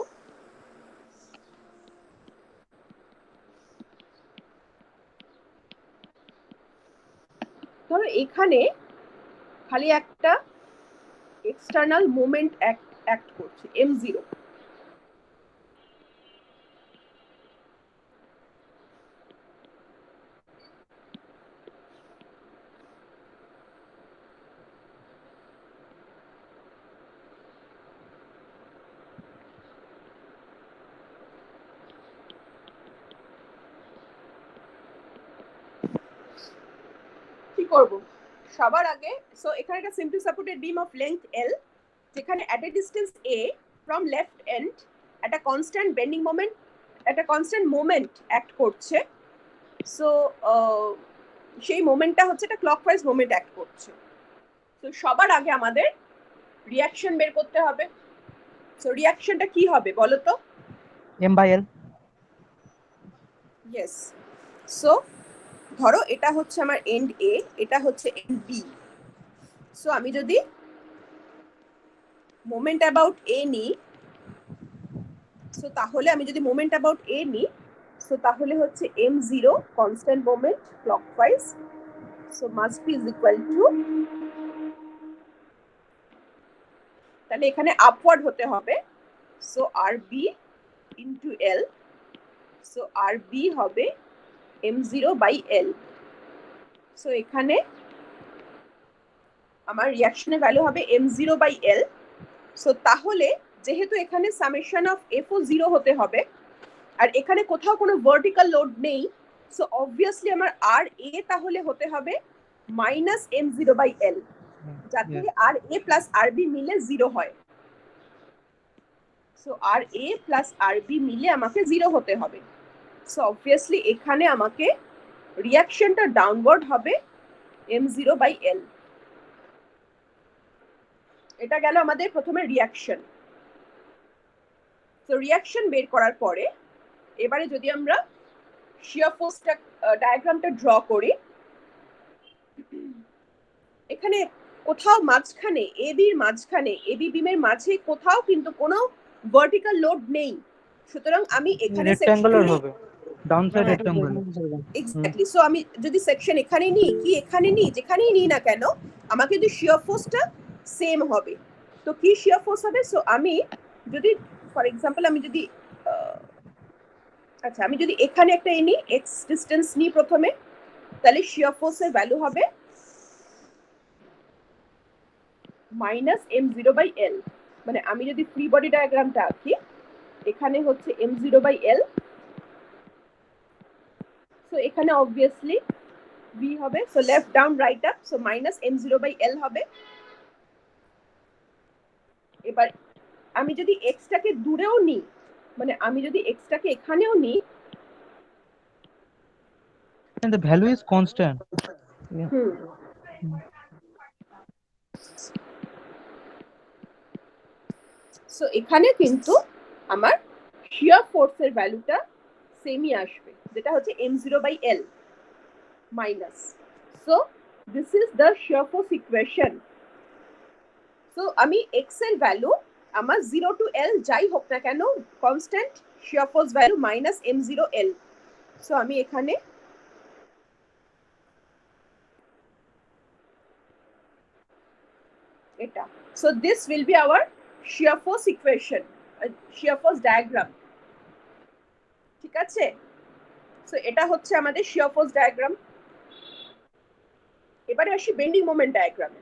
Speaker 1: এখানে খালি একটা এক্সটার্নাল মোমেন্ট অ্যাক্ট করছে m0। কি করব? সবার আগে সো এখানে একটা simply supported beam of length L, যেখানে at a distance a from left end একটা কনস্ট্যান্ট বেন্ডিং মোমেন্ট, একটা কনস্ট্যান্ট মোমেন্ট অ্যাক্ট করছে। সো সেই মোমেন্টটা হচ্ছে একটা ক্লকওয়াইজ মোমেন্ট অ্যাক্ট করছে। তো সবার আগে আমাদের রিঅ্যাকশন বের করতে হবে। সো রিঅ্যাকশনটা কি হবে বলো তো?
Speaker 2: m/l।
Speaker 1: ইয়েস। সো ধরো এটা হচ্ছে আমার এন্ড A, এটা হচ্ছে এন্ড B। সো আমি যদি মোমেন্ট অ্যাবাউট A নিই, সো তাহলে আমি যদি মোমেন্ট অ্যাবাউট A নিই, সো তাহলে হচ্ছে m0 constant moment clockwise, so must be is equal two, তাহলে এখানে আপওয়ার্ড হতে হবে। So RB into L, so RB হবে m0/L। সো এখানে আমার রিঅ্যাকশনের ভ্যালু হবে m0/L। সো তাহলে যেহেতু এখানে সামেশন অফ F0 হতে হবে, আর এখানে কোথাও কোনো ভার্টিক্যাল লোড নেই, সো অবভিয়াসলি আমার RA তাহলে হতে হবে মাইনাস m0/l, যাতে আর এ প্লাস আর বি মিলে 0 হয়। সো আর এ প্লাস আর বি মিলে আমাকে 0 হতে হবে। সো অবভিয়াসলি এখানে আমাকে রিঅ্যাকশনটা ডাউনওয়ার্ড হবে m0/l। এটা গেল আমাদের প্রথমে রিঅ্যাকশন। তো রিঅ্যাকশন বের করার পরে এবারে যদি আমরা শিয়ার ফোর্সটা ডায়াগ্রামটা ড্র করি, এখানে কোথাও মাঝখানে এবির মাঝখানে এবি বিমের মাঝে কোথাও কিন্তু কোনো ভার্টিক্যাল লোড নেই। সুতরাং আমি এখানে
Speaker 2: রেক্ট্যাঙ্গুলার হবে, down side rectangular.
Speaker 1: Exactly. So আমি যদি সেকশন এখানে নিই কি এখানে নিই, যেখানেই নিই না কেন আমাকে যদি শিয়ার ফোর্সটা সেম হবে। তো কি শিয়ার ফোর্স হবে? সো আমি যদি ফর এক্সাম্পল আমি যদি আচ্ছা আমি যদি এখানে একটা নিই এক্স ডিস্টেন্স নিই প্রথমে, তাহলে শিয়ার ফোর্সের ভ্যালু হবে মাইনাস m0/l। মানে আমি যদি ফ্রি বডি ডায়াগ্রামটা আঁকি, এখানে হচ্ছে m0/l। সো এখানে অবভিয়াসলি v হবে, so left down right up, so minus m0/l হবে। এবার আমি যদি x টাকে দূরেও নিই, মানে আমি যদি x টাকে এখানেও নিই,
Speaker 2: And the value is constant.
Speaker 1: So এখানে কিন্তু আমার শিয়ার ফোর্সের ভ্যালুটা সেমই আসবে, যেটা হচ্ছে m0/l minus. So this is the shear force equation. So আমি x এর ভ্যালু আমার 0 to l যাই হোক না কেন constant shear force value minus m0/l। So আমি এখানে এটা, so this will B hour shear force equation, shear force diagram. ঠিক আছে? সো এটা হচ্ছে আমাদের শিয়ার ফোর্স ডায়াগ্রাম। এবারে আসি বেন্ডিং মোমেন্ট ডায়াগ্রামে।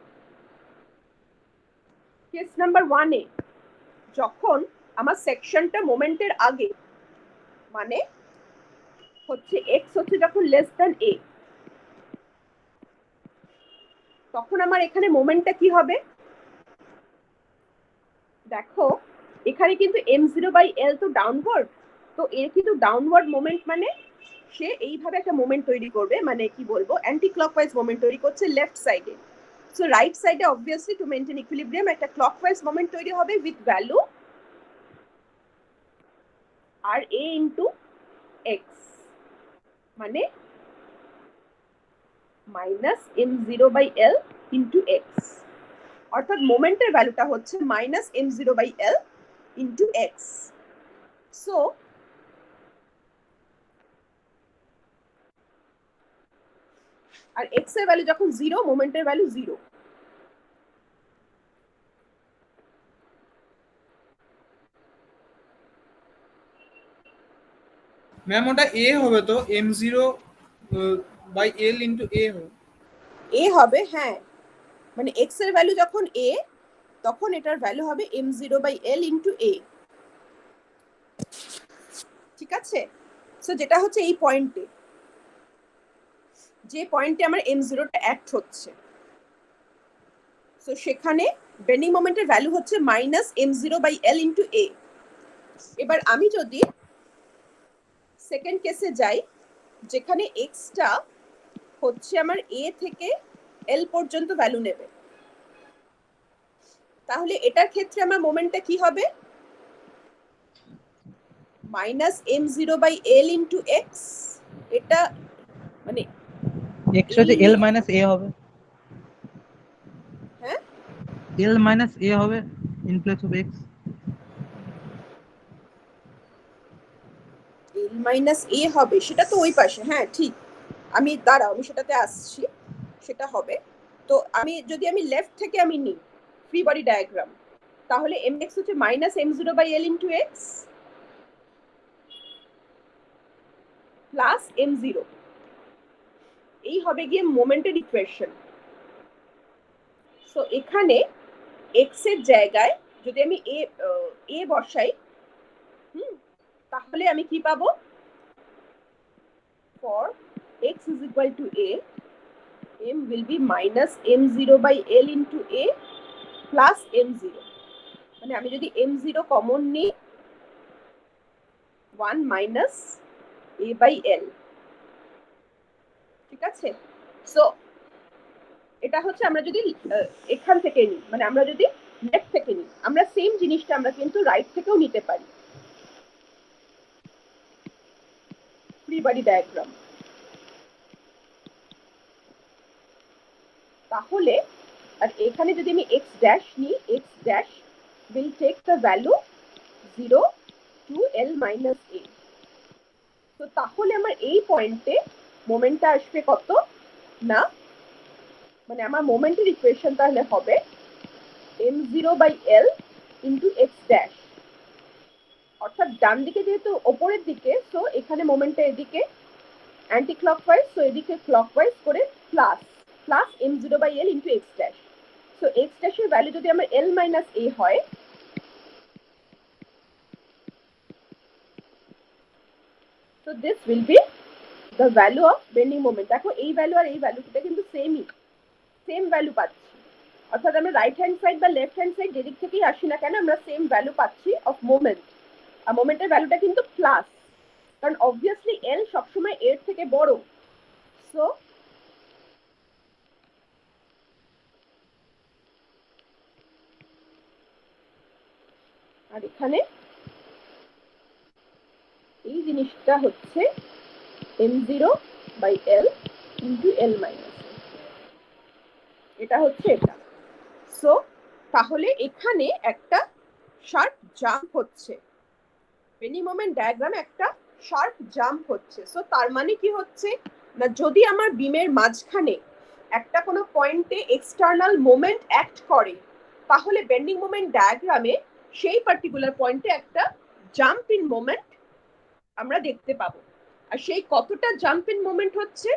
Speaker 1: কেস নাম্বার 1 এ যখন আমার সেকশনটা মোমেন্টের আগে, মানে হচ্ছে x হচ্ছে যখন লেস দ্যান a, তখন আমার এখানে মোমেন্টটা কি হবে? দেখো এখানে কিন্তু m0/l তো ডাউনওয়ার্ড, তো এর কিন্তু ডাউনওয়ার্ড মোমেন্ট মানে সে এইভাবে একটা মোমেন্ট তৈরি করবে, মানে কি বলবো অ্যান্টি ক্লকওয়াইজ মোমেন্ট তৈরি করছে লেফট সাইডে। সো রাইট সাইডে অবভিয়াসলি টু মেইনটেইন ইকুইলিব্রিয়াম একটা ক্লকওয়াইজ মোমেন্ট তৈরি হবে with value R a into x, মানে মাইনাস m0/l ইনটু x, অর্থাৎ মোমেন্টের ভ্যালুটা হচ্ছে minus m0/l into x। So আর x এর ভ্যালু যখন 0, মোমেন্টের ভ্যালু 0।
Speaker 8: ম্যাম ওটা a হবে তো, m0/l ইনটু a হবে।
Speaker 1: a হবে, হ্যাঁ, মানে x এর ভ্যালু যখন a, তখন এটার ভ্যালু হবে m0/l ইনটু a। ঠিক আছে? সো যেটা হচ্ছে এই পয়েন্টে, যে পয়েন্টে আমার m0টা অ্যাক্ট হচ্ছে, সো সেখানে বেন্ডিং মোমেন্টের ভ্যালু হচ্ছে মাইনাস m0/l ইনটু a। এবার আমি যদি সেকেন্ড কেসে যাই, যেখানে x টা হচ্ছে আমার a থেকে l পর্যন্ত ভ্যালু নেবে, তাহলে এটার ক্ষেত্রে আমার মোমেন্টটা কি হবে? Minus m0/l into x। এটা মানে
Speaker 2: x হচ্ছে l মাইনাস a হবে।
Speaker 1: হ্যাঁ,
Speaker 2: l মাইনাস a হবে in place of x।
Speaker 1: l minus a হবে, সেটা তো ওই পাশে, হ্যাঁ ঠিক। আমি দাঁড়াও, আমি সেটাতে আসছি, সেটা হবে। তো আমি যদি আমি লেফট থেকে আমি নিই ফ্রি বডি ডায়াগ্রাম, তাহলে mx হচ্ছে minus m0/l into x plus m0, এই হবে গিয়ে মোমেন্টের ইকুয়েশন। সো এখানে x এর জায়গায় যদি আমি a বসাই, তাহলে আমি কি পাবো? For x is equal two a, m will be minus m0 by l into a plus m0 মানে আমি যদি m0 কমন নিই 1 minus a by l ঠিক আছে সো এটা হচ্ছে আমরা যদি এখান থেকে নিই মানে আমরা যদি লেফট থেকে নিই আমরা সেম জিনিসটা আমরা কিন্তু রাইট থেকেও নিতে পারি ফ্রি বডি ডায়াগ্রাম তাহলে আর এখানে যদি আমি x ড্যাশ নিই x dash will take the value 0 to l minus a তো তাহলে আমার এই পয়েন্টে মোমেন্টটা আসবে কত না মানে আমার মোমেন্টের ইকুয়েশন তাহলে হবে m0 by l into x dash অর্থাৎ ডান দিকে যেহেতু উপরের দিকে সো এখানে মোমেন্টটা এদিকে অ্যান্টি ক্লকওয়াইজ সো এদিকে ক্লকওয়াইজ করে plus m0 by l into x dash so x dash এর ভ্যালু যদি আমার l minus a হয় so this will be the value of bending moment দেখো এই ভ্যালু আর এই ভ্যালুটা কিন্তু সেম ভ্যালু পাচ্ছি অর্থাৎ আমরা রাইট হ্যান্ড সাইড বা লেফট হ্যান্ড সাইড যেদিক থেকেই আসি না কেন আমরা সেম ভ্যালু পাচ্ছি অফ মোমেন্ট আর মোমেন্টের ভ্যালুটা কিন্তু প্লাস কারণ অবভিয়াসলি এল সবসময় এর থেকে বড় সো আর এখানে এই জিনিসটা হচ্ছে m0 by l into l minus এটা হচ্ছে এটা সো তাহলে এখানে একটা শার্প জাম্প হচ্ছে বেন্ডিং মোমেন্ট ডায়াগ্রামে একটা শার্প জাম্প হচ্ছে সো তার মানে কি হচ্ছে না যদি আমার বিমের মাঝখানে একটা কোনো পয়েন্টে এক্সটার্নাল মোমেন্ট অ্যাক্ট করে তাহলে বেন্ডিং মোমেন্ট ডায়াগ্রামে সেই পার্টিকুলার পয়েন্টে একটা জাম্প ইন মোমেন্ট আমরা দেখতে পাবো আর সেই কতটা জাম্প ইন মোমেন্ট হচ্ছে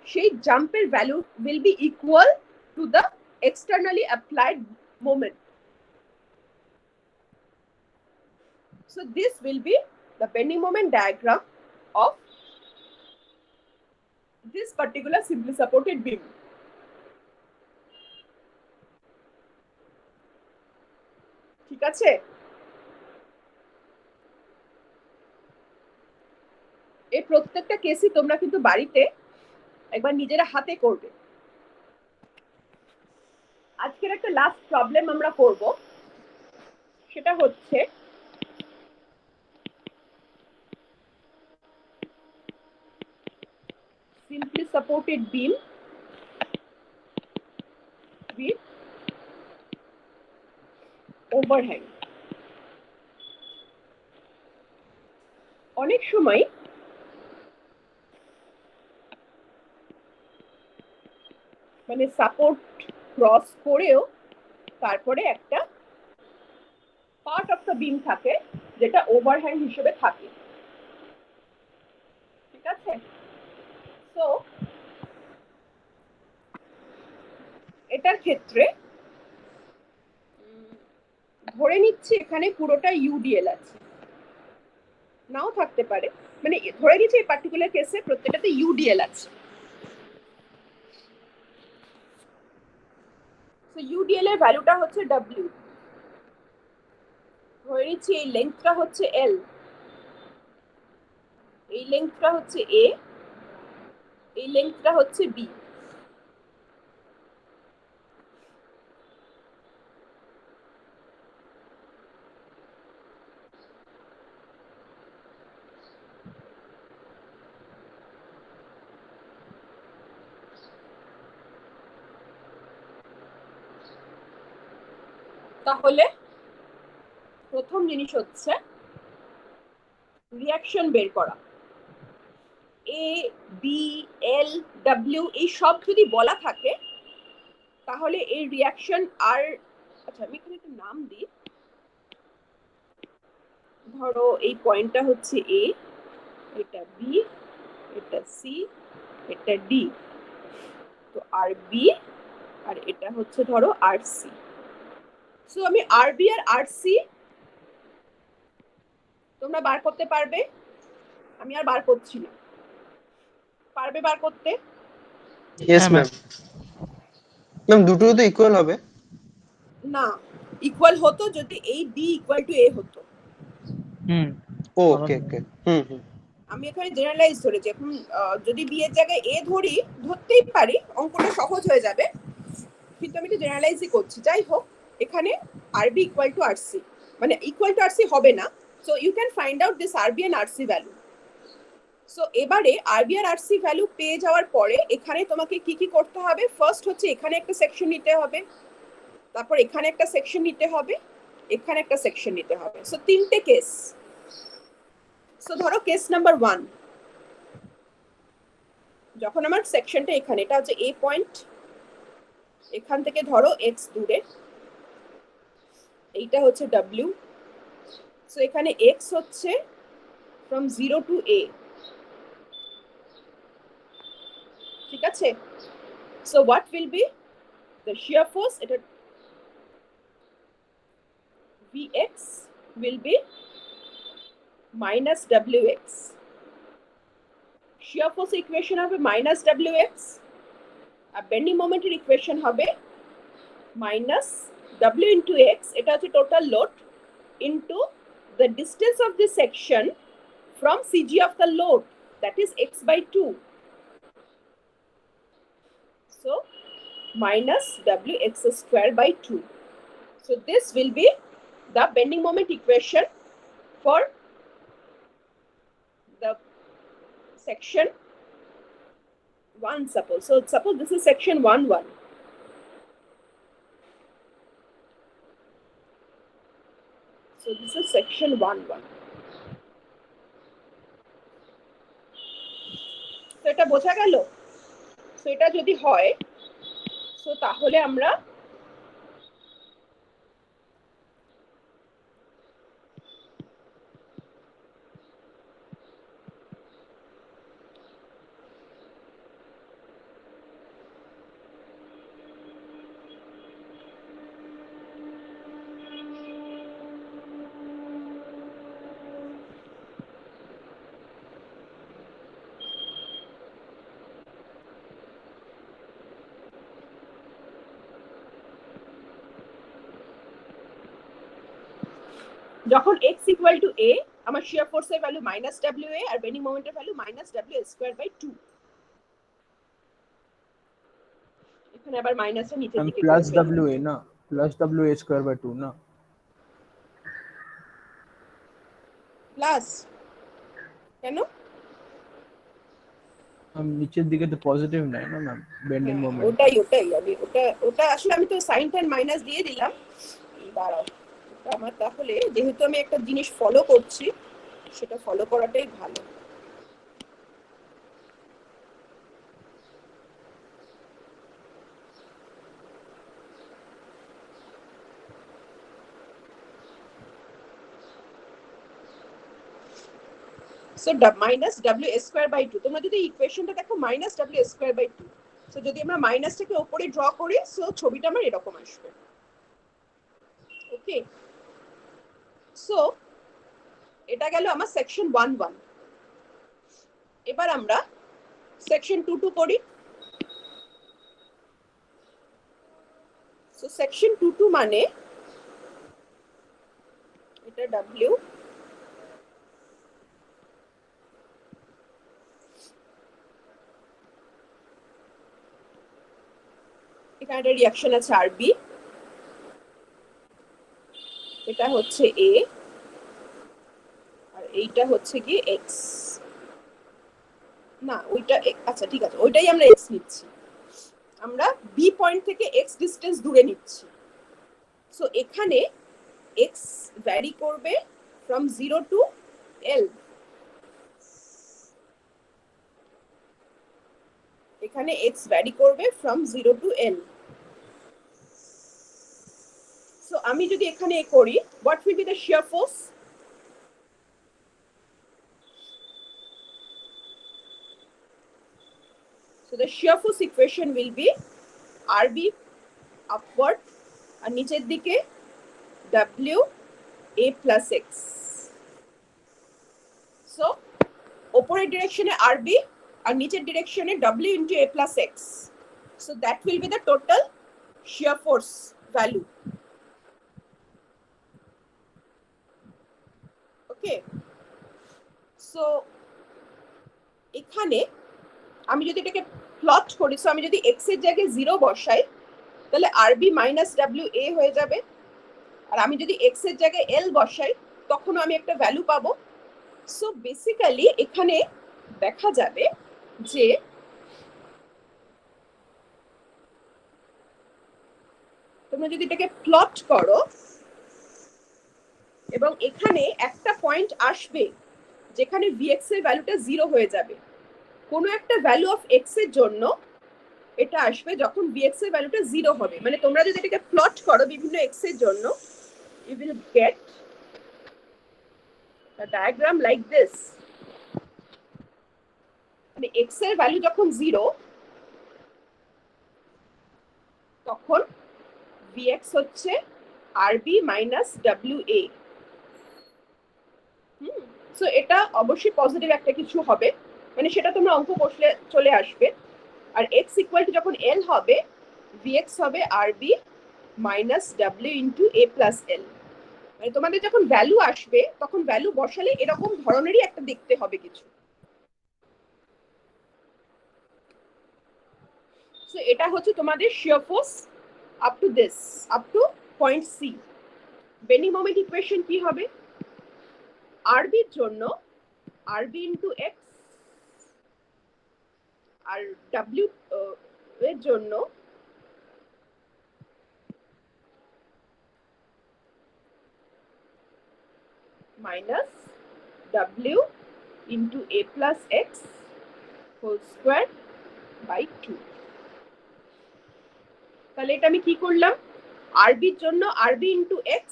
Speaker 1: সেই জাম্পের value will be equal to the externally applied moment. So this will be the bending moment diagram of this particular simply supported beam. ঠিক আছে এই প্রত্যেকটা কেসই তোমরা কিন্তু বাড়িতে একবার নিজেরা হাতে করবে আজকের একটা লাস্ট প্রবলেম আমরা করব সেটা হচ্ছে simply supported beam with overhang অনেক সময় মানে সাপোর্ট ক্রস করেও তারপরে একটা পার্ট অফ দ্য বিম থাকে যেটা ওভারহ্যাং হিসেবে থাকে ঠিক আছে সো এটার ক্ষেত্রে ধরে নিচ্ছি এখানে পুরোটা ইউডিএল আছে নাও থাকতে পারে মানে ধরে নিচ্ছি এই পার্টিকুলার কেসে প্রত্যেকটাতে ইউডিএল আছে সো ইউডিএল এর ভ্যালুটা হচ্ছে W ধরে নিচ্ছি এই লেন্থটা হচ্ছে L এই লেন্থটা হচ্ছে A এই লেন্থটা হচ্ছে B তাহলে প্রথম জিনিস হচ্ছে রিঅ্যাকশন বের করা এ বি এল ডব্লিউ এই সব যদি বলা থাকে তাহলে এই রিঅ্যাকশন আর আচ্ছা আমি এখানে একটা নাম দিই ধরো এই পয়েন্টটা হচ্ছে এ এটা বি এটা সি এটা ডি তো আর বি আর এটা হচ্ছে ধরো আর সি সো আমি আর বি আর আর সি তোমরা বার করতে পারবে আমি আর বার করছি না পারবে বার করতে
Speaker 3: ইয়েস ম্যাম ম্যাম দুটোই তো ইকুয়াল হবে।
Speaker 1: না, ইকুয়াল হতো যদি এই বি ইকুয়াল টু এ হতো।
Speaker 2: হুম
Speaker 3: ওকে ওকে হুম হুম
Speaker 1: আমি এখানে জেনারেলাইজ ধরেছি। এখন যদি বি এর জায়গায় এ ধরতেই পারি, অঙ্কটা সহজ হয়ে যাবে, কিন্তু আমি তো জেনারেলাইজই করছি। যাই হোক, এখানে আরবি ইকুয়াল টু আরসি, মানে ইকুয়াল টু আরসি হবে না। So you can find out this RB and RC value. So এবারে আরবি আর আরসি ভ্যালু পেয়ে যাওয়ার পরে এখানে তোমাকে কি কি করতে হবে? ফার্স্ট হচ্ছে এখানে একটা সেকশন নিতে হবে, তারপর এখানে একটা সেকশন নিতে হবে, এখানে একটা সেকশন নিতে হবে। সো তিনটে কেস। সো ধরো কেস নাম্বার 1, যখন আমার সেকশনটা এখানে, এটা হচ্ছে এ পয়েন্ট, এখান থেকে ধরো এক্স দূরে, এইটা হচ্ছে ডাব্লিউ। সো এখানে এক্স হচ্ছে ফ্রম 0 টু এ, ঠিক আছে? So what will be the shear force? এটা Vx will be minus Wx. Shear force equation হবে minus Wx, আর bending moment এর equation হবে minus W into x, এটা হচ্ছে total load, into the distance of the section from CG of the load, that is x by 2. So minus Wx square by 2. So this will be the bending moment equation for the section 1, suppose. So suppose this is section 1, 1. So this is section 1, 1. So এটা বোঝা গেল? So এটা যদি হয়, so তাহলে আমরা যখন x equal to a, আমার shear force এর ভ্যালু minus WA আর bending moment এর value minus W square by 2. এখানে আবার মাইনাসটা নিচের দিকে
Speaker 10: প্লাস WA না, প্লাস WA স্কয়ার বাই 2 না,
Speaker 1: প্লাস কেন?
Speaker 10: নিচের দিকে তো পজিটিভ নাই না ম্যাম, বেন্ডিং মোমেন্ট।
Speaker 1: ওটাই আমি ওটা আসলে আমি তো সাইন টাইম মাইনাস দিয়ে দিলাম। দাঁড়াও, আমার তাহলে যেহেতু আমি একটা জিনিস ফলো করছি, সেটা ফলো করাটাই ভালো। So minus W square by 2, তোমরা যদি ইকুয়েশনটা দেখো minus W square by 2, so যদি আমরা মাইনাসটাকে উপরে ড্র করি, সো ছবিটা আমার এরকম আসবে। ওকে, সো এটা গেল আমার সেকশন 1, 1। এবার আমরা সেকশন 2, 2 করি। সো সেকশন 2, 2 মানে এটা ডাব্লিউ, এখানে একটা রিঅ্যাকশন আছে আরবি, এটা হচ্ছে এ, আর এইটা হচ্ছে কি এক্স। না ওইটা, আচ্ছা ঠিক আছে, ওইটাই আমরা এক্স নিচ্ছি। আমরা বি পয়েন্ট থেকে এক্স ডিস্টেন্স দূরে নিচ্ছি। সো এখানে এক্স ভ্যারি করবে ফ্রম 0 টু এল। এখানে এক্স ভ্যারি করবে ফ্রম 0 টু এল। সো আমি যদি এখানে করি, what will be the shear force? So the shear force equation will be RB upward আর নিচের দিকে W A plus X. So উপরের ডিরেকশনে RB আর নিচের ডিরেকশনে W into A plus X. So that will be the total shear force value. Okay, so এখানে আমি যদি এটাকে plot করি, so আমি যদি x এর জায়গায় 0 বসাই তাহলে RB মাইনাস WA হয়ে যাবে, আর আমি যদি x এর জায়গায় L বসাই তখন আমি একটা ভ্যালু পাবো। সো বেসিক্যালি এখানে দেখা যাবে যে তোমরা যদি এটাকে প্লট করো এবং এখানে একটা পয়েন্ট আসবে যেখানে Vx এর ভ্যালুটা 0 হয়ে যাবে। কোনো একটা ভ্যালু অফ x এর জন্য এটা আসবে যখন Vx এর ভ্যালুটা 0 হবে। মানে তোমরা যদি এটাকে প্লট করো বিভিন্ন x এর জন্য, you will get a diagram like this. মানে x এর ভ্যালু যখন 0 তখন Vx হচ্ছে RB মাইনাস WA। সো এটা অবশ্যই পজিটিভ একটা কিছু হবে, মানে সেটা তোমরা অঙ্ক কষলে চলে আসবে। আর x ইকুয়াল টু যখন L হবে, Vx হবে RB minus W into A plus L। মানে তোমাদের যখন ভ্যালু আসবে তখন ভ্যালু বসালে এরকম ধরনেরই একটা দেখতে হবে কিছু। সো এটা হচ্ছে তোমাদের shear force up to this, up to point C. Bending moment equation কি হবে? RB এর জন্য RB ইন্টু x আর W এর জন্য minus W into A plus x whole square by 2। তাহলে এটা আমি কি করলাম? RB এর জন্য RB ইন্টু x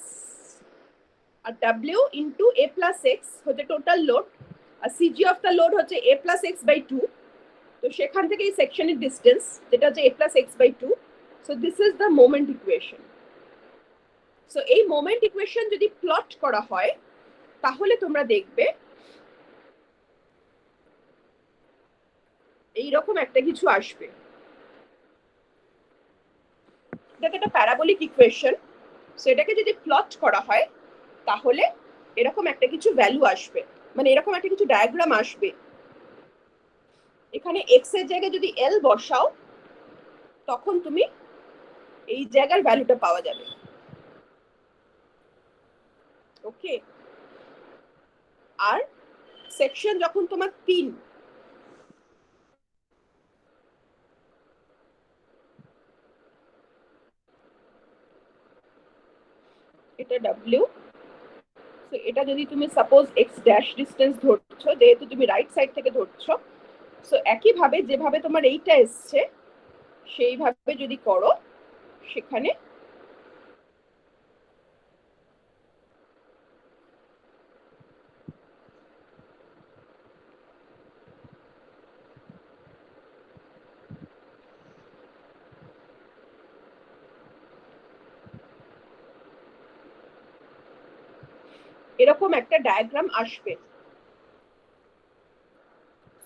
Speaker 1: আর W into A plus x হচ্ছে টোটাল লোড, আর CG অফ দ্য লোড হচ্ছে A প্লাস x বাই 2। তো সেখান থেকে এই সেকশনের ডিসটেন্স যেটা হচ্ছে A plus x by 2। So this is the moment equation. So এই মোমেন্ট ইকুয়েশন যদি প্লট করা হয় তাহলে তোমরা দেখবে এইরকম একটা কিছু আসবে। এটা একটা প্যারাবোলিক ইকুয়েশন। সো এটাকে যদি প্লট করা হয় তাহলে এরকম একটা কিছু ভ্যালু আসবে, মানে এরকম একটা কিছু ডায়াগ্রাম আসবে। এখানে x এর জায়গায় যদি L বসাও তখন তুমি এই জায়গার ভ্যালুটা পাওয়া যাবে। ওকে, আর সেকশন যখন তোমার 3, এটা W। সো এটা যদি তুমি সাপোজ x ড্যাশ ডিসটেন্স ধরছো, যেহেতু তুমি রাইট সাইড থেকে ধরছো, সো একই ভাবে যেভাবে তোমার এইটা এসছে সেইভাবে যদি করো সেখানে এরকম একটা ডায়াগ্রাম আসবে।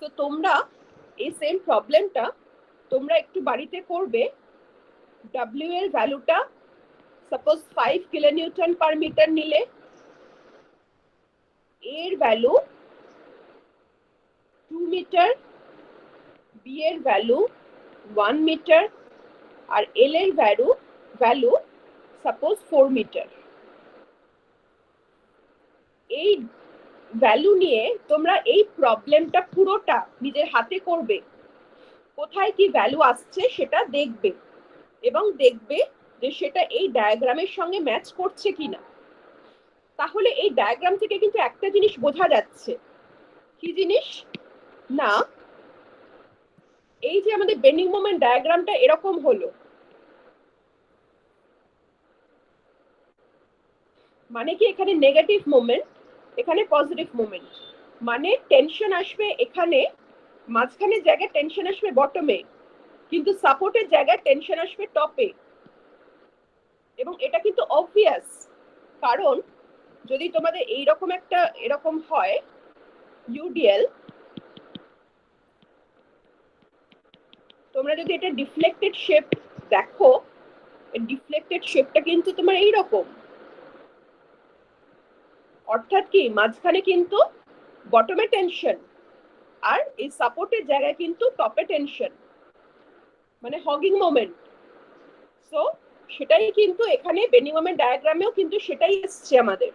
Speaker 1: তো তোমরা এই সেম প্রবলেমটা তোমরা একটু বাড়িতে করবে। W এর ভ্যালুটা সাপোজ 5 কিলোনিউটন পার মিটার নিলে, এর ভ্যালু 2 মিটার, বি এর ভ্যালু 1 মিটার আর এল এর ভ্যালু সাপোজ 4 মিটার। এই ভ্যালু নিয়ে তোমরা এই প্রবলেমটা পুরোটা নিজের হাতে করবে, কোথায় কি ভ্যালু আসছে সেটা দেখবে এবং দেখবে যে সেটা এই ডায়াগ্রামের সঙ্গে ম্যাচ করছে কিনা। তাহলে এই ডায়াগ্রাম থেকে কিন্তু একটা জিনিস বোঝা যাচ্ছে। কি জিনিস? না, এই যে আমাদের বেন্ডিং মোমেন্ট ডায়াগ্রামটা এরকম হলো, মানে কি এখানে নেগেটিভ মোমেন্ট, এখানে পজিটিভ মোমেন্ট। মানে টেনশন আসবে এখানে, মাঝখানের জায়গায় টেনশন আসবে বটমে, কিন্তু সাপোর্টের জায়গায় টেনশন আসবে টপে। এবং এটা কিন্তু অবভিয়াস, কারণ যদি তোমাদের এইরকম একটা এরকম হয় ইউডিএল, তোমরা যদি এটা ডিফ্লেক্টেড শেপ দেখো এর ডিফ্লেক্টেড শেপটা কিন্তু তোমার এইরকম, অর্থাৎ কি মাঝখানে কিন্তু বটমে টেনশন আর এই সাপোর্টের জায়গায় কিন্তু টপে টেনশন, মানে হগিং মোমেন্ট। সো সেটাই কিন্তু এখানে বেন্ডিং মোমেন্ট ডায়াগ্রামেও কিন্তু সেটাই এসছে আমাদের।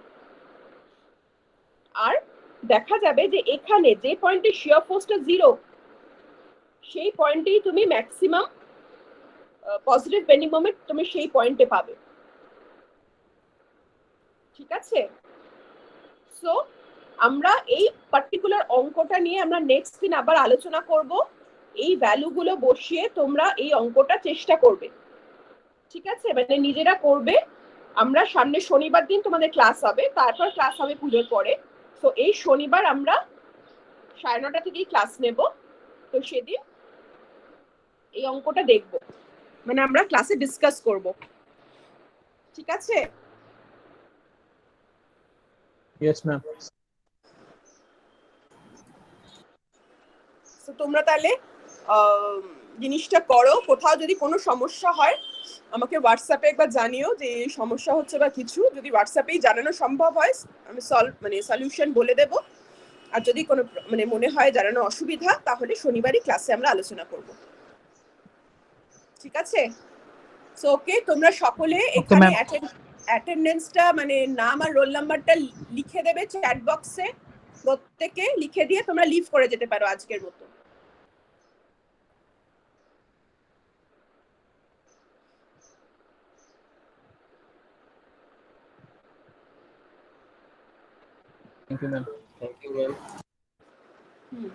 Speaker 1: আর দেখা যাবে যে এখানে যে পয়েন্টে শিয়ার ফোর্সটা 0 সেই পয়েন্টেই তুমি ম্যাক্সিমাম পজিটিভ বেন্ডিং মোমেন্ট তুমি সেই পয়েন্টে পাবে। ঠিক আছে? সো আমরা এই পার্টিকুলার অঙ্কটা নিয়ে আমরা নেক্সট দিন আবার আলোচনা করব। এই ভ্যালুগুলো বসিয়ে তোমরা এই অঙ্কটা চেষ্টা করবে। ঠিক আছে? মানে নিজেরা করবে। আমরা সামনে শনিবার দিন তোমাদের ক্লাস হবে, তারপর ক্লাস হবে পুজোর পরে। তো এই শনিবার আমরা 9:30 থেকেই ক্লাস নেব। তো সেদিন এই অঙ্কটা দেখব, মানে আমরা ক্লাসে ডিসকাস করব। ঠিক আছে?
Speaker 10: Yes, ma'am.
Speaker 1: তো তোমরা তাহলে জিনিসটা করো। কোথাও যদি কোনো সমস্যা হয় আমাকে হোয়াটসঅ্যাপে একবার জানিও যে এই সমস্যা হচ্ছে বা কিছু, যদি হোয়াটসঅ্যাপেই জানানো সম্ভব হয় আমি সলিউশন বলে দেব। আর যদি কোনো মানে মনে হয় জানানো অসুবিধা তাহলে শনিবারই ক্লাসে আমরা আলোচনা করব। ঠিক আছে? সো ওকে, তোমরা সকলে এখানে অ্যাটেন্ডেন্সটা মানে নাম আর রোল নাম্বারটা লিখে দেবে চ্যাট বক্সে, প্রত্যেকে লিখে দিয়ে তোমরা লিভ করে যেতে পারো আজকের মতো।
Speaker 10: Thank you, ma'am.
Speaker 4: Thank you ma'am.
Speaker 1: Hmm.